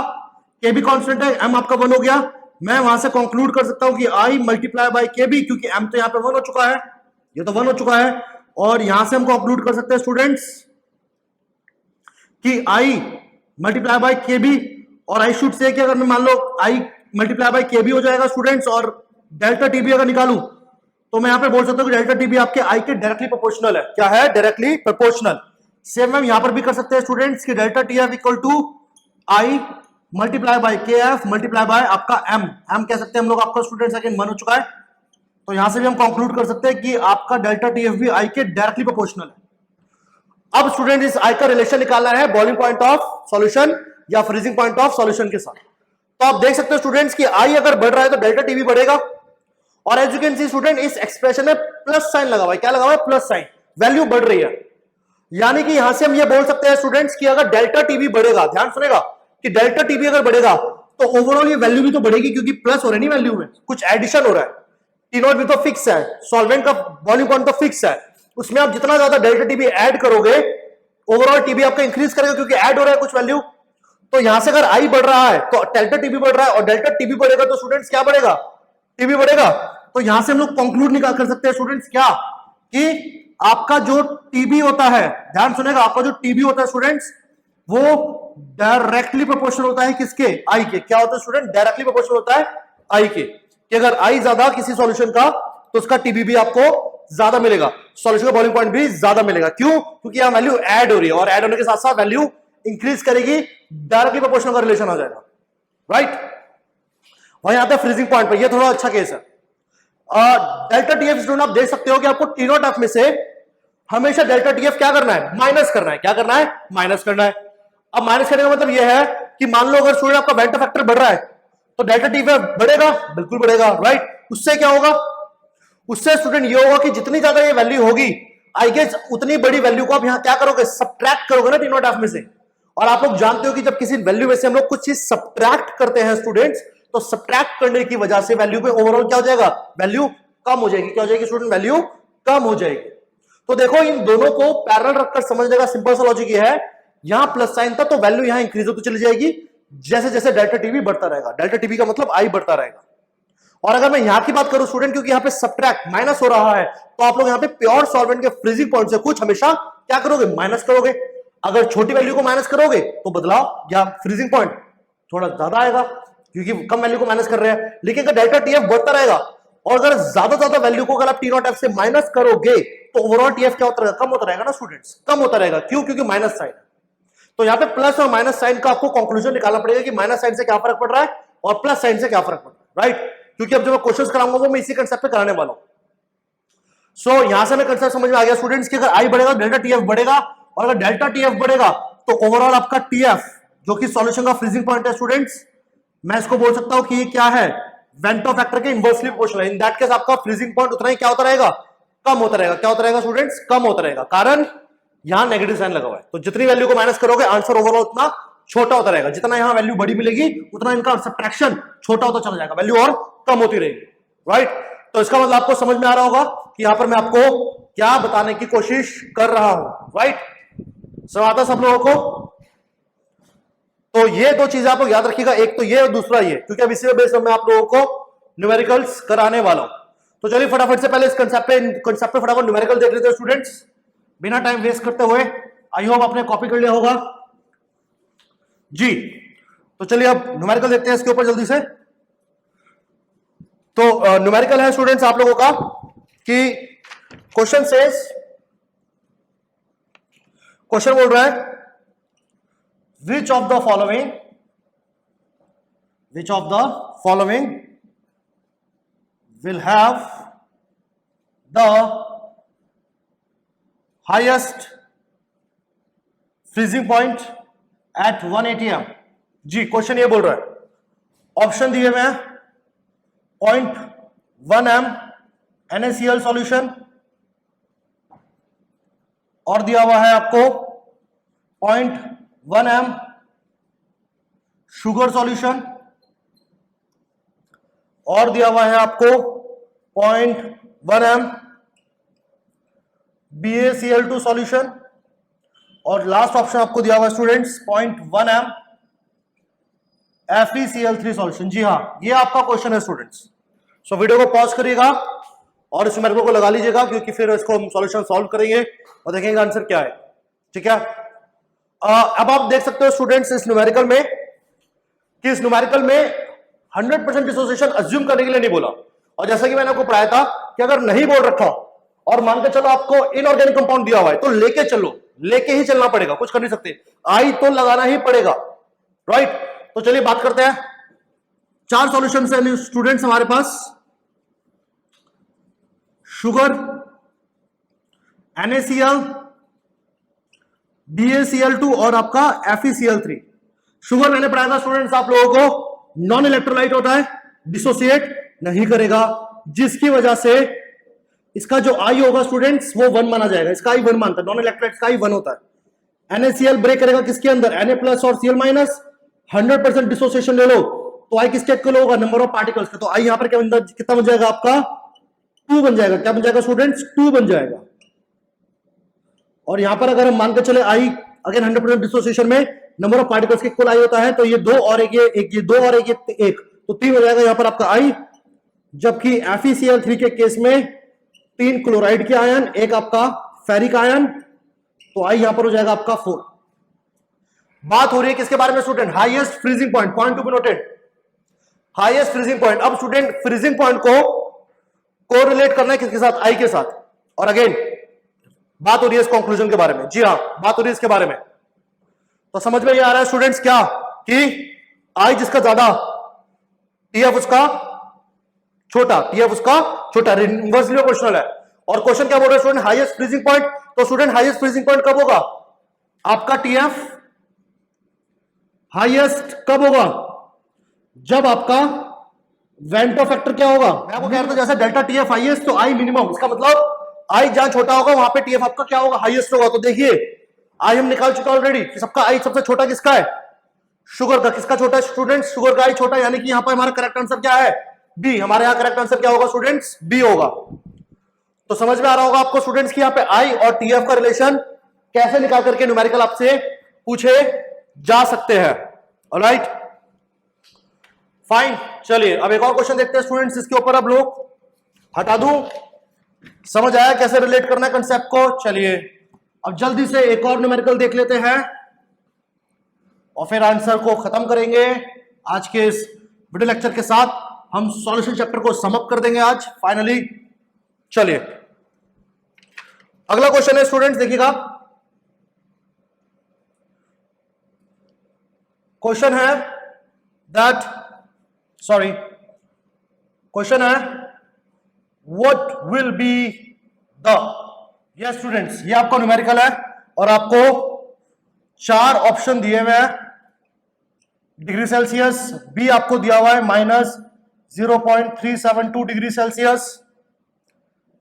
केबी कांस्टेंट है, एम आपका 1 हो गया। मैं वहां से कंक्लूड कर सकता हूं कि आई मल्टीप्लाई बाय केबी, क्योंकि एम तो यहां पे 1 हो चुका है, ये तो 1 हो चुका है। और यहां से हम कंक्लूड कर सकते हैं स्टूडेंट्स कि आई मल्टीप्लाई बाय केबी, और आई शुड से कि अगर मैं मान लो आई मल्टीप्लाई बाय केबी हो जाएगा स्टूडेंट्स, और डेल्टा टीबी अगर निकालूं तो मैं यहां पे बोल सकता हूं कि डेल्टा टीबी आपके आई के डायरेक्टली प्रोपोर्शनल है। क्या है, डायरेक्टली प्रोपोर्शनल। सेम हम यहां पर भी कर सकते हैं स्टूडेंट्स कि delta TF equal to i multiply by K F multiply by आपका एम, एम कह सकते हैं हम लोग, आपका स्टूडेंट्स अगेन 1 हो चुका है। तो यहां से भी हम कंक्लूड कर सकते हैं कि आपका डेल्टा टीएफ भी आई के डायरेक्टली प्रोपोर्शनल है। अब स्टूडेंट इस आई का रिलेशन निकालना है बॉइलिंग पॉइंट ऑफ सॉल्यूशन या फ्रीजिंग पॉइंट ऑफ सॉल्यूशन के साथ। तो आप देख सकते हो स्टूडेंट्स कि आई अगर बढ़ रहा है तो डेल्टा टीबी बढ़ेगा, और as you can see student इस एक्सप्रेशन में प्लस साइन लगा हुआ है। क्या लगा हुआ है, प्लस साइन, वैल्यू बढ़ रही है। यानी कि यहां से हम ये बोल सकते हैं स्टूडेंट्स कि अगर डेल्टा टीबी बढ़ेगा, ध्यान सुनेगा, कि डेल्टा टीबी अगर बढ़ेगा तो ओवरऑल ये वैल्यू भी तो बढ़ेगी, क्योंकि प्लस हो रहा है नहीं, वैल्यू में कुछ एडिशन हो रहा है। टी नॉट भी तो फिक्स है, सॉल्वेंट का बॉइलिंग पॉइंट तो फिक्स है, उसमें आप जितना ज्यादा डेल्टा टीबी ऐड करोगे ओवरऑल टीबी आपका इंक्रीज करेगा, क्योंकि ऐड हो रहा है कुछ वैल्यू। तो यहां से अगर आई बढ़ रहा है तो डेल्टा टीबी बढ़ रहा है, और डेल्टा टीबी बढ़ेगा तो स्टूडेंट्स क्या बढ़ेगा, टीबी बढ़ेगा। तो यहां से हम लोग कंक्लूड निकाल कर सकते हैं स्टूडेंट्स क्या, कि आपका जो टीबी होता है, ध्यान सुनेगा, आपका जो टीबी होता है स्टूडेंट्स वो डायरेक्टली प्रोपोर्शनल होता है किसके, आई के। क्या होता है स्टूडेंट, डायरेक्टली प्रोपोर्शनल होता है आई के, कि अगर आई ज्यादा किसी सॉल्यूशन का तो उसका टीबी भी आपको ज्यादा मिलेगा, सॉल्यूशन का बॉइलिंग पॉइंट भी ज्यादा मिलेगा। क्यों, क्योंकि यहां वैल्यू ऐड हो रही है, और ऐड होने के साथ साथ वैल्यू इंक्रीज करेगी, डायरेक्टली प्रोपोर्शनल का रिलेशन आ जाएगा, राइट। वहीं आता है फ्रीजिंग पॉइंट पर, यह थोड़ा अच्छा केस है। डेल्टा टीएफ स्टूडेंट आप देख सकते हो कि आपको टी नॉट एफ में से हमेशा डेल्टा टीएफ क्या करना है, माइनस करना है। क्या करना है, माइनस करना है। अब माइनस करने का मतलब यह है कि मान लो अगर स्टूडेंट आपका वेंटो फैक्टर बढ़ रहा है तो डेल्टा टीएफ बढ़ेगा, बिल्कुल बढ़ेगा, राइट। उससे क्या होगा, उससे स्टूडेंट ये होगा कि जितनी ज्यादा ये वैल्यू होगी आई गेस उतनी बड़ी वैल्यू को आप यहां क्या करोगे, सब्ट्रैक्ट करोगे ना टी नॉट एफ में से। और आप लोग जानते हो कि जब किसी वैल्यू में से हम लोग कुछ चीज सब्ट्रैक्ट करते हैं स्टूडेंट्स, तो सब्ट्रैक्ट करने की वजह से वैल्यू पे ओवरऑल क्या हो जाएगा, वैल्यू कम हो जाएगी। क्या हो जाएगी स्टूडेंट, वैल्यू कम हो जाएगी। तो देखो इन दोनों को पैरेलल रखकर समझने का सिंपल सा लॉजिक ये है यहां प्लस साइन था तो वैल्यू यहां इंक्रीज होती चली जाएगी जैसे जैसे डेल्टा टीवी बढ़ता रहेगा। डेल्टा टीवी का मतलब आई बढ़ता रहेगा। और अगर मैं यहां की बात करूं स्टूडेंट, क्योंकि यहां पे सब्ट्रैक्ट माइनस हो रहा है, तो आप लोग यहां पे प्योर सॉल्वेंट के फ्रीजिंग पॉइंट से कुछ हमेशा क्या करोगे, माइनस करोगे। अगर छोटी वैल्यू को माइनस करोगे तो बदलाव या फ्रीजिंग पॉइंट थोड़ा ज्यादा आएगा, क्योंकि कम वैल्यू को माइनस कर रहे हैं। लेकिन अगर डेल्टा टीएफ बढ़ता रहेगा और अगर ज्यादा वैल्यू को अगर आप टी नॉट एफ से माइनस करोगे तो ओवरऑल टीएफ क्या होता रहेगा, कम होता रहेगा ना स्टूडेंट्स, कम होता रहेगा। क्यों? क्योंकि माइनस साइन है। तो यहां पे प्लस और माइनस साइन का आपको कंक्लूजन निकालना पड़ेगा कि माइनस साइन से क्या फर्क पड़ रहा है और प्लस साइन से क्या फर्क पड़ रहा है, राइट। क्योंकि अब जो मैं क्वेश्चंस कराऊंगा वो मैं इसी कंसेप्ट पे कराने वाला हूं। सो यहां से मैं कंसेप्ट समझ में आ गया स्टूडेंट्स कि अगर आई बढ़ेगा डेल्टा टीएफ बढ़ेगा, और अगर डेल्टा टीएफ बढ़ेगा तो ओवरऑल आपका टीएफ जो कि सॉल्यूशन का फ्रीजिंग पॉइंट है स्टूडेंट्स, मैं इसको बोल सकता हूं कि ये क्या है, वेंटो फैक्टर के इनवर्सली प्रोपोर्शनल है। इन दैट केस आपका फ्रीजिंग पॉइंट उतना ही क्या होता रहेगा, कम होता रहेगा। क्या होता रहेगा स्टूडेंट्स, कम होता रहेगा, कारण यहां नेगेटिव साइन लगा हुआ है। तो जितनी वैल्यू को माइनस करोगे आंसर ओवरऑल उतना छोटा होता रहेगा। जितना यहां वैल्यू बड़ी मिलेगी उतना इनका सब्ट्रैक्शन छोटा होता चला जाएगा, वैल्यू और कम होती रहेगी, राइट। तो इसका मतलब आपको समझ में आ रहा होगा कि यहां पर मैं आपको क्या बताने की कोशिश कर रहा हूं, राइट। समझ आता सब लोगों को? तो ये दो चीजें आप लोग याद रखिएगा, एक तो ये और दूसरा ये, क्योंकि अब इसी में बेस मैं आप लोगों को न्यूमेरिकल्स कराने वाला हूं। तो चलिए फटाफट से पहले इस कंसेप्ट पे फटाफट न्यूमेरिकल देख लेते हैं स्टूडेंट्स, बिना टाइम वेस्ट करते हुए। आई होप आपने कॉपी कर लिया होगा जी। तो चलिए अब न्यूमेरिकल देखते हैं इसके ऊपर जल्दी से। तो न्यूमेरिकल है स्टूडेंट्स आप लोगों का कि क्वेश्चन बोल रहा है which of the following will have the highest freezing point at 1 atm। जी क्वेश्चन ये बोल रहा है, ऑप्शन दिए हुए हैं 0.1 m NaCl सॉल्यूशन, और दिया हुआ है आपको 0.1 m शुगर सॉल्यूशन, और दिया हुआ है आपको 0.1 m BaCl2 सॉल्यूशन, और लास्ट ऑप्शन आपको दिया हुआ है स्टूडेंट्स 0.1 m FeCl3 सॉल्यूशन। जी हाँ, ये आपका क्वेश्चन है स्टूडेंट्स। सो वीडियो को पॉज करिएगा और इस न्यूमेरिकल को लगा लीजिएगा, क्योंकि फिर इसको हम सॉल्यूशन सॉल्व करेंगे और देखेंगे आंसर क्या है, ठीक है। अब आप देख सकते हो स्टूडेंट्स इस न्यूमेरिकल में कि इस न्यूमेरिकल में 100% डिसोसिएशन अज्यूम करने के लिए नहीं बोला। और जैसा कि मैंने आपको पढ़ाया था कि अगर नहीं बोल रखा और मान के चलो आपको इनऑर्गेनिक कंपाउंड दिया हुआ है तो लेके चलो, लेके ही चलना पड़ेगा, कुछ कर नहीं सकते, आई तो लगाना ही पड़ेगा, राइट। तो चलिए बात करते हैं। 4 सॉल्यूशन है स्टूडेंट्स हमारे पास, शुगर, NaCl, BaCl2 और आपका FeCl3। शुगर मैंने पढ़ाया था स्टूडेंट्स आप लोगों को नॉन इलेक्ट्रोलाइट होता है, डिसोसिएट नहीं करेगा, जिसकी वजह से इसका जो आई होगा स्टूडेंट्स वो 1 माना जाएगा। इसका आई 1 मानता है, नॉन इलेक्ट्रोलाइट का आई 1 होता है। NaCl ब्रेक करेगा किसके अंदर, Na+ और Cl-, 100% डिसोसिएशन ले लो तो आई किसके इक्वल होगा, नंबर ऑफ पार्टिकल्स का। तो आई यहां पर क्या कितना बन जाएगा आपका, 2 बन जाएगा। क्या बन जाएगा स्टूडेंट्स, 2 बन जाएगा। और यहां पर अगर हम मान के चले आई अगेन 100% डिसोसिएशन में नंबर ऑफ पार्टिकल्स के इक्वल आई होता है, तो ये 2 और एक ये 2 और एक ये 1, तो 3 हो जाएगा यहां पर आपका आई। जबकि FeCl3 के केस में 3 क्लोराइड के आयन, एक आपका फेरिक आयन, तो आई यहां पर हो जाएगा आपका 4। बात हो रही है किसके बारे में student, highest freezing point, point to be noted, highest freezing point. अब स्टूडेंट फ्रीजिंग पॉइंट को कोरिलेट करना है किसके साथ, आई के साथ। और अगेन बात हो रही है इस कंक्लूजन के बारे में, जी हां बात हो रही है इसके बारे में। तो समझ में ये आ रहा है स्टूडेंट्स क्या कि आई जिसका ज्यादा, टीएफ उसका छोटा, टीएफ उसका छोटा, इनवर्सली प्रोपोर्शनल है। और क्वेश्चन क्या बोल रहा है स्टूडेंट, हाईएस्ट फ्रीजिंग पॉइंट। तो स्टूडेंट हाईएस्ट फ्रीजिंग पॉइंट कब होगा, आपका टीएफ हाईएस्ट कब होगा, जब आपका वेंटो फैक्टर क्या होगा, मैं आपको कह रहा था जैसे डेल्टा टीएफ हाईएस्ट तो आई मिनिमम, इसका मतलब आई जहां छोटा होगा वहां पे टीएफ आपका क्या होगा, हाईएस्ट होगा। तो देखिए आई हम निकाल चुका ऑलरेडी, सबका आई सबसे छोटा किसका है, शुगर का। किसका छोटा है स्टूडेंट्स, शुगर का आई छोटा, यानी कि यहां पर हमारा करेक्ट आंसर क्या है, बी। हमारे यहां करेक्ट आंसर क्या होगा स्टूडेंट्स, बी होगा। तो समझ में आ रहा होगा आपको स्टूडेंट्स की यहां पे आई और टीएफ का रिलेशन कैसे निकाल करके न्यूमेरिकल आपसे पूछे जा सकते हैं। Alright, fine. चलिए अब एक और क्वेश्चन देखते हैं स्टूडेंट्स, इसके ऊपर अब लोग हटा दूं, समझ आया कैसे रिलेट करना है कंसेप्ट को। चलिए अब जल्दी से एक और न्यूमेरिकल देख लेते हैं और फिर आंसर को खत्म करेंगे। आज के इस वीडियो लेक्चर के साथ हम सॉल्यूशन चैप्टर को समअप कर देंगे आज फाइनली। चलिए अगला क्वेश्चन है स्टूडेंट्स, देखिएगा। क्वेश्चन है दैट क्वेश्चन है what will be the, yes students, ये आपका न्यूमेरिकल है और आपको 4 ऑप्शन दिए हुए हैं। डिग्री सेल्सियस, बी आपको दिया हुआ है -0.372 डिग्री सेल्सियस,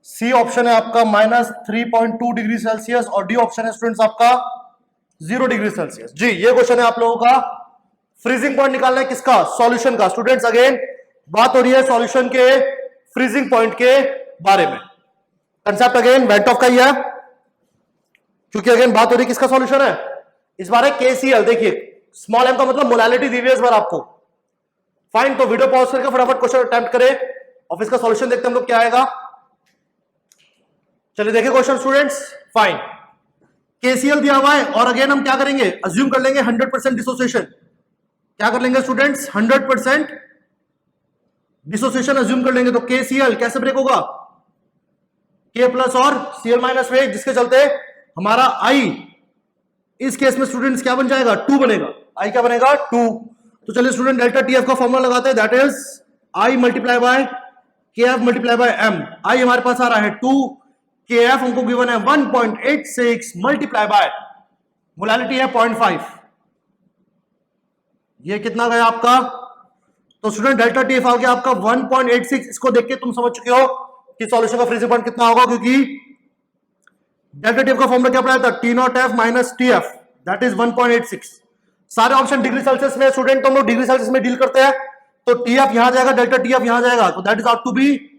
सी ऑप्शन है आपका -3.2 डिग्री सेल्सियस और डी ऑप्शन है स्टूडेंट्स आपका 0 डिग्री सेल्सियस। जी ये क्वेश्चन है आप लोगों का। फ्रीजिंग पॉइंट निकालना है किसका? सॉल्यूशन का। स्टूडेंट्स अगेन बात हो रही है सॉल्यूशन के फ्रीजिंग पॉइंट के बारे में। कंसेप्ट अगेन वेंट ऑफ का ही है, क्योंकि अगेन बात हो रही है किसका सॉल्यूशन है इस बार है KCl। देखिए स्मॉल m का मतलब मोलालिटी दी हुई है इस बार आपको। फाइन, तो वीडियो पॉज करके फटाफट क्वेश्चन अटेम्प्ट करें और इसका सॉल्यूशन देखते हैं हम लोग क्या आएगा। चलिए देखिए क्वेश्चन स्टूडेंट्स। फाइन, KCl दिया हुआ है और अगेन हम क्या करेंगे, अज्यूम कर लेंगे 100% डिसोसिएशन। क्या कर लेंगे स्टूडेंट्स, 100% डिसोसिएशन अज्यूम कर लेंगे। तो KCl कैसे ब्रेक होगा, K प्लस और Cl माइनस में, जिसके चलते हमारा I इस केस में स्टूडेंट्स क्या बन जाएगा, 2 बनेगा। I क्या बनेगा, 2। तो चलिए स्टूडेंट डेल्टा TF का फॉर्मूला लगाते हैं, that is I multiply by KF multiply by M। I हमारे पास आ रहा है 2, KF हमको गिवन है 1.86 मल्टीप्लाई बाय मोलालिटी है 0.5। ये कितना गया आपका, तो स्टूडेंट डेल्टा TF आ गया आपका 1.86। इसको देख के तुम समझ चुके हो कि सॉल्यूशन का फ्रीजिंग पॉइंट कितना होगा, क्योंकि डेल्टा TF का फॉर्मूला क्या पढ़ाया था, T0F minus TF, that is 1.86। सारे ऑप्शन डिग्री सेल्सियस में स्टूडेंट, तो हम लोग डिग्री सेल्सियस में डील करते हैं। तो TF यहां जाएगा, डेल्टा TF यहां जाएगा, तो that is out to be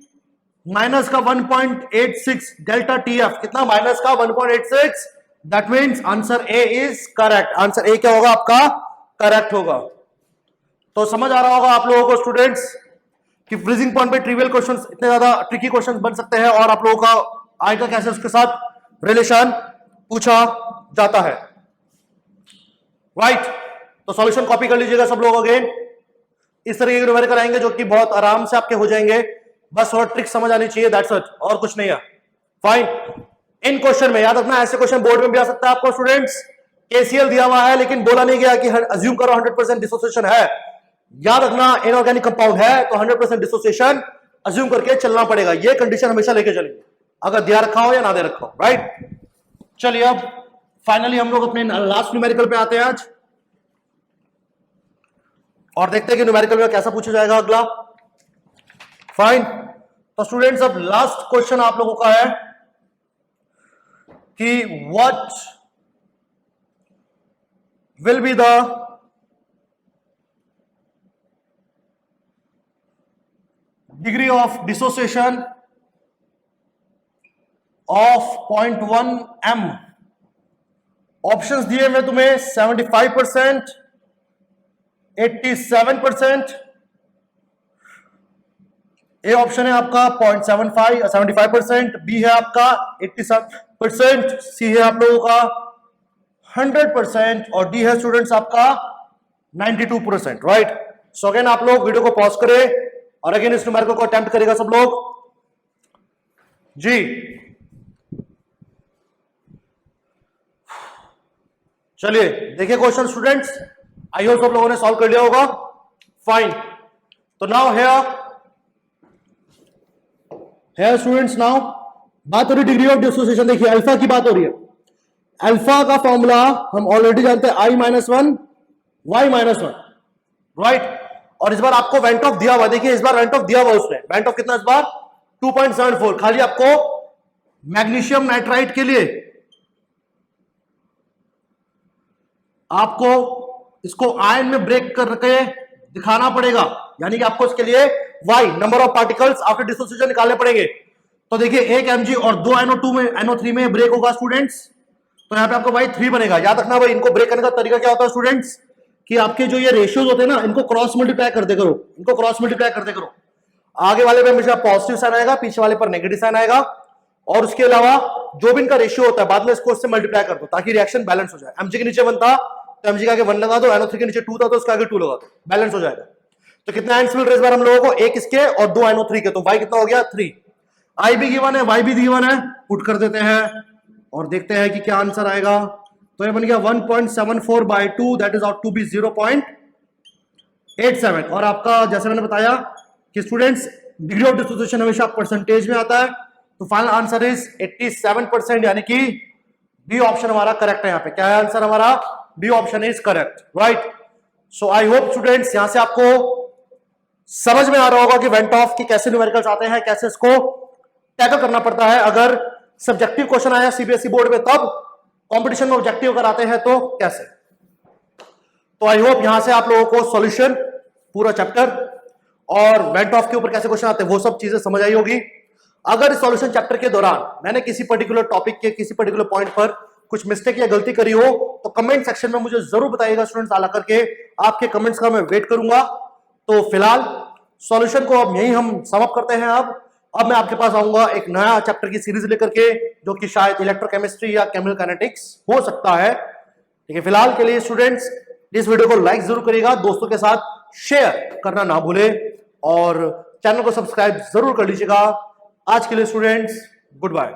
minus का 1.86 डेल्टा TF, कितना माइनस का 1.86। That means answer A is correct. Answer A क्या होगा आपका, करेक्ट होगा। तो समझ आ रहा होगा आप लोगों को स्टूडेंट्स कि फ्रीजिंग पॉइंट पे ट्रिवियल क्वेश्चंस इतने ज्यादा ट्रिकी क्वेश्चंस बन सकते हैं और आप लोगों का आएगा कैसे उसके साथ रिलेशन पूछा जाता है। राइट, तो सॉल्यूशन कॉपी कर लीजिएगा सब लोग। अगेन इस तरह के न्यूमेरिकल आएंगे जो कि बहुत आराम से आपके हो जाएंगे, बस थोड़ा ट्रिक समझ आनी चाहिए, दैट्स इट, और कुछ नहीं है। फाइन, इन क्वेश्चन में याद रखना, ऐसे क्वेश्चन बोर्ड में भी आ सकता है आपको स्टूडेंट्स। KCl दिया हुआ है लेकिन बोला नहीं गया कि अज्यूम करो 100% डिसोसिएशन है। याद रखना इनऑर्गेनिक कंपाउंड है तो 100% डिसोसिएशन अज्यूम करके चलना पड़ेगा। ये कंडीशन हमेशा लेके चलेंगे, अगर दिया रखा हो या ना दे रखा हो। राइट, चलिए अब फाइनली हम लोग अपने लास्ट न्यूमेरिकल पे आते हैं आज और देखते हैं कि न्यूमेरिकल में कैसा पूछा जाएगा अगला। फाइन, तो स्टूडेंट्स अब लास्ट क्वेश्चन आप लोगों का है कि what will be the degree of dissociation of 0.1 m। Options दिए मैं तुम्हें 75%, 87%, ए ऑप्शन है आपका 75%, बी है आपका 87%, सी है आप लोगों का 100% और डी है स्टूडेंट्स आपका 92%। राइट, सो अगेन आप लोग वीडियो को पॉज करें और अगेन इस न्यूमेरिकल को अटेम्प्ट करेगा सब लोग। जी चलिए देखिए क्वेश्चन स्टूडेंट्स, आई होप सब लोगों ने सॉल्व कर लिया होगा। फाइन, तो नाउ हेयर स्टूडेंट्स, नाउ बात हो रही डिग्री ऑफ डिसोसिएशन। देखिए अल्फा की बात हो रही है। अल्फा का फॉर्मूला हम ऑलरेडी जानते हैं, I-1 Y-1। राइट, और इस बार आपको वेंट ऑफ दिया हुआ, देखिए इस बार वेंट ऑफ दिया हुआ उसने, वेंट ऑफ कितना इस बार 2.74। खाली आपको मैग्नीशियम नाइट्राइट के लिए आपको इसको आयन में ब्रेक करके दिखाना पड़ेगा, यानी कि आपको इसके लिए Y number of particles after dissociation निकालने पड़ेंगे। तो देखिए 1 mg और 2 NO2 में NO3 में ब्रेक होगा स्टूडेंट्स, तो तो यहाँ पे आपको भाई 3 बनेगा। याद रखना भाई, इनको ब्रेक करने का तरीका क्या होता है स्टूडेंट्स, कि आपके जो ये रेशियोज होते हैं ना, इनको क्रॉस मल्टीप्लाई करते करो, इनको क्रॉस मल्टीप्लाई करते करो। आगे वाले पे हमेशा पॉजिटिव साइन आएगा, पीछे वाले पर नेगेटिव साइन आएगा, और उसके अलावा जो भी इनका रेशियो होता है बाद में इसको उससे मल्टीप्लाई कर दो ताकि रिएक्शन बैलेंस हो जाए। एमजी के नीचे 1 था तो एमजी का आगे 1 लगा दो, NO3 के नीचे 2 था तो उसके आगे 2 लगा दो, बैलेंस हो जाएगा। तो कितने आयंस मिल रहे इस बार हम लोगों को, एक इसके और 2 NO3 के, तो वाई कितना हो गया 3। आई भी गिवन है, वाई भी गिवन है, पुट कर देते हैं और देखते हैं कि क्या आंसर आएगा। तो ये बन गया 1.74/2, that is out to be 0.87। और आपका जैसे मैंने बताया कि स्टूडेंट्स डिग्री ऑफ डिसोसिएशन हमेशा परसेंटेज में आता है, तो फाइनल आंसर इज 87%, यानी कि बी ऑप्शन हमारा करेक्ट है। यहाँ पे क्या है आंसर हमारा, B option is correct, right. So I hope students यहां से आपको समझ में आ रहा होगा कि वेंट ऑफ के कैसे न्यूमेरिकल्स आते हैं, कैसे इसको टैकल करना पड़ता है। अगर सब्जेक्टिव क्वेश्चन आया सीबीएसई बोर्ड में तब, कंपटीशन में ऑब्जेक्टिव अगर आते हैं तो कैसे। तो आई होप यहां से आप लोगों को सॉल्यूशन पूरा चैप्टर और वेंट ऑफ के ऊपर कैसे क्वेश्चन आते हैं वो सब चीजें समझ आई होगी। अगर इस सॉल्यूशन चैप्टर के दौरान मैंने किसी पर्टिकुलर टॉपिक के किसी पर्टिकुलर पॉइंट पर कुछ मिस्टेक या गलती करी हो तो कमेंट सेक्शन में मुझे जरूर बताइएगा स्टूडेंट्स, आला करके आपके कमेंट्स का मैं वेट करूंगा। तो फिलहाल सॉल्यूशन को अब यही हम समाप्त करते हैं। अब मैं आपके पास आऊंगा एक नया चैप्टर की सीरीज लेकर के, जो कि शायद इलेक्ट्रोकेमिस्ट्री या केमिकल काइनेटिक्स हो सकता है। ठीक है, फिलहाल के लिए स्टूडेंट्स इस वीडियो को लाइक जरूर करिएगा, दोस्तों के साथ शेयर करना ना भूले और चैनल को सब्सक्राइब जरूर कर लीजिएगा। आज के लिए स्टूडेंट्स गुड बाय।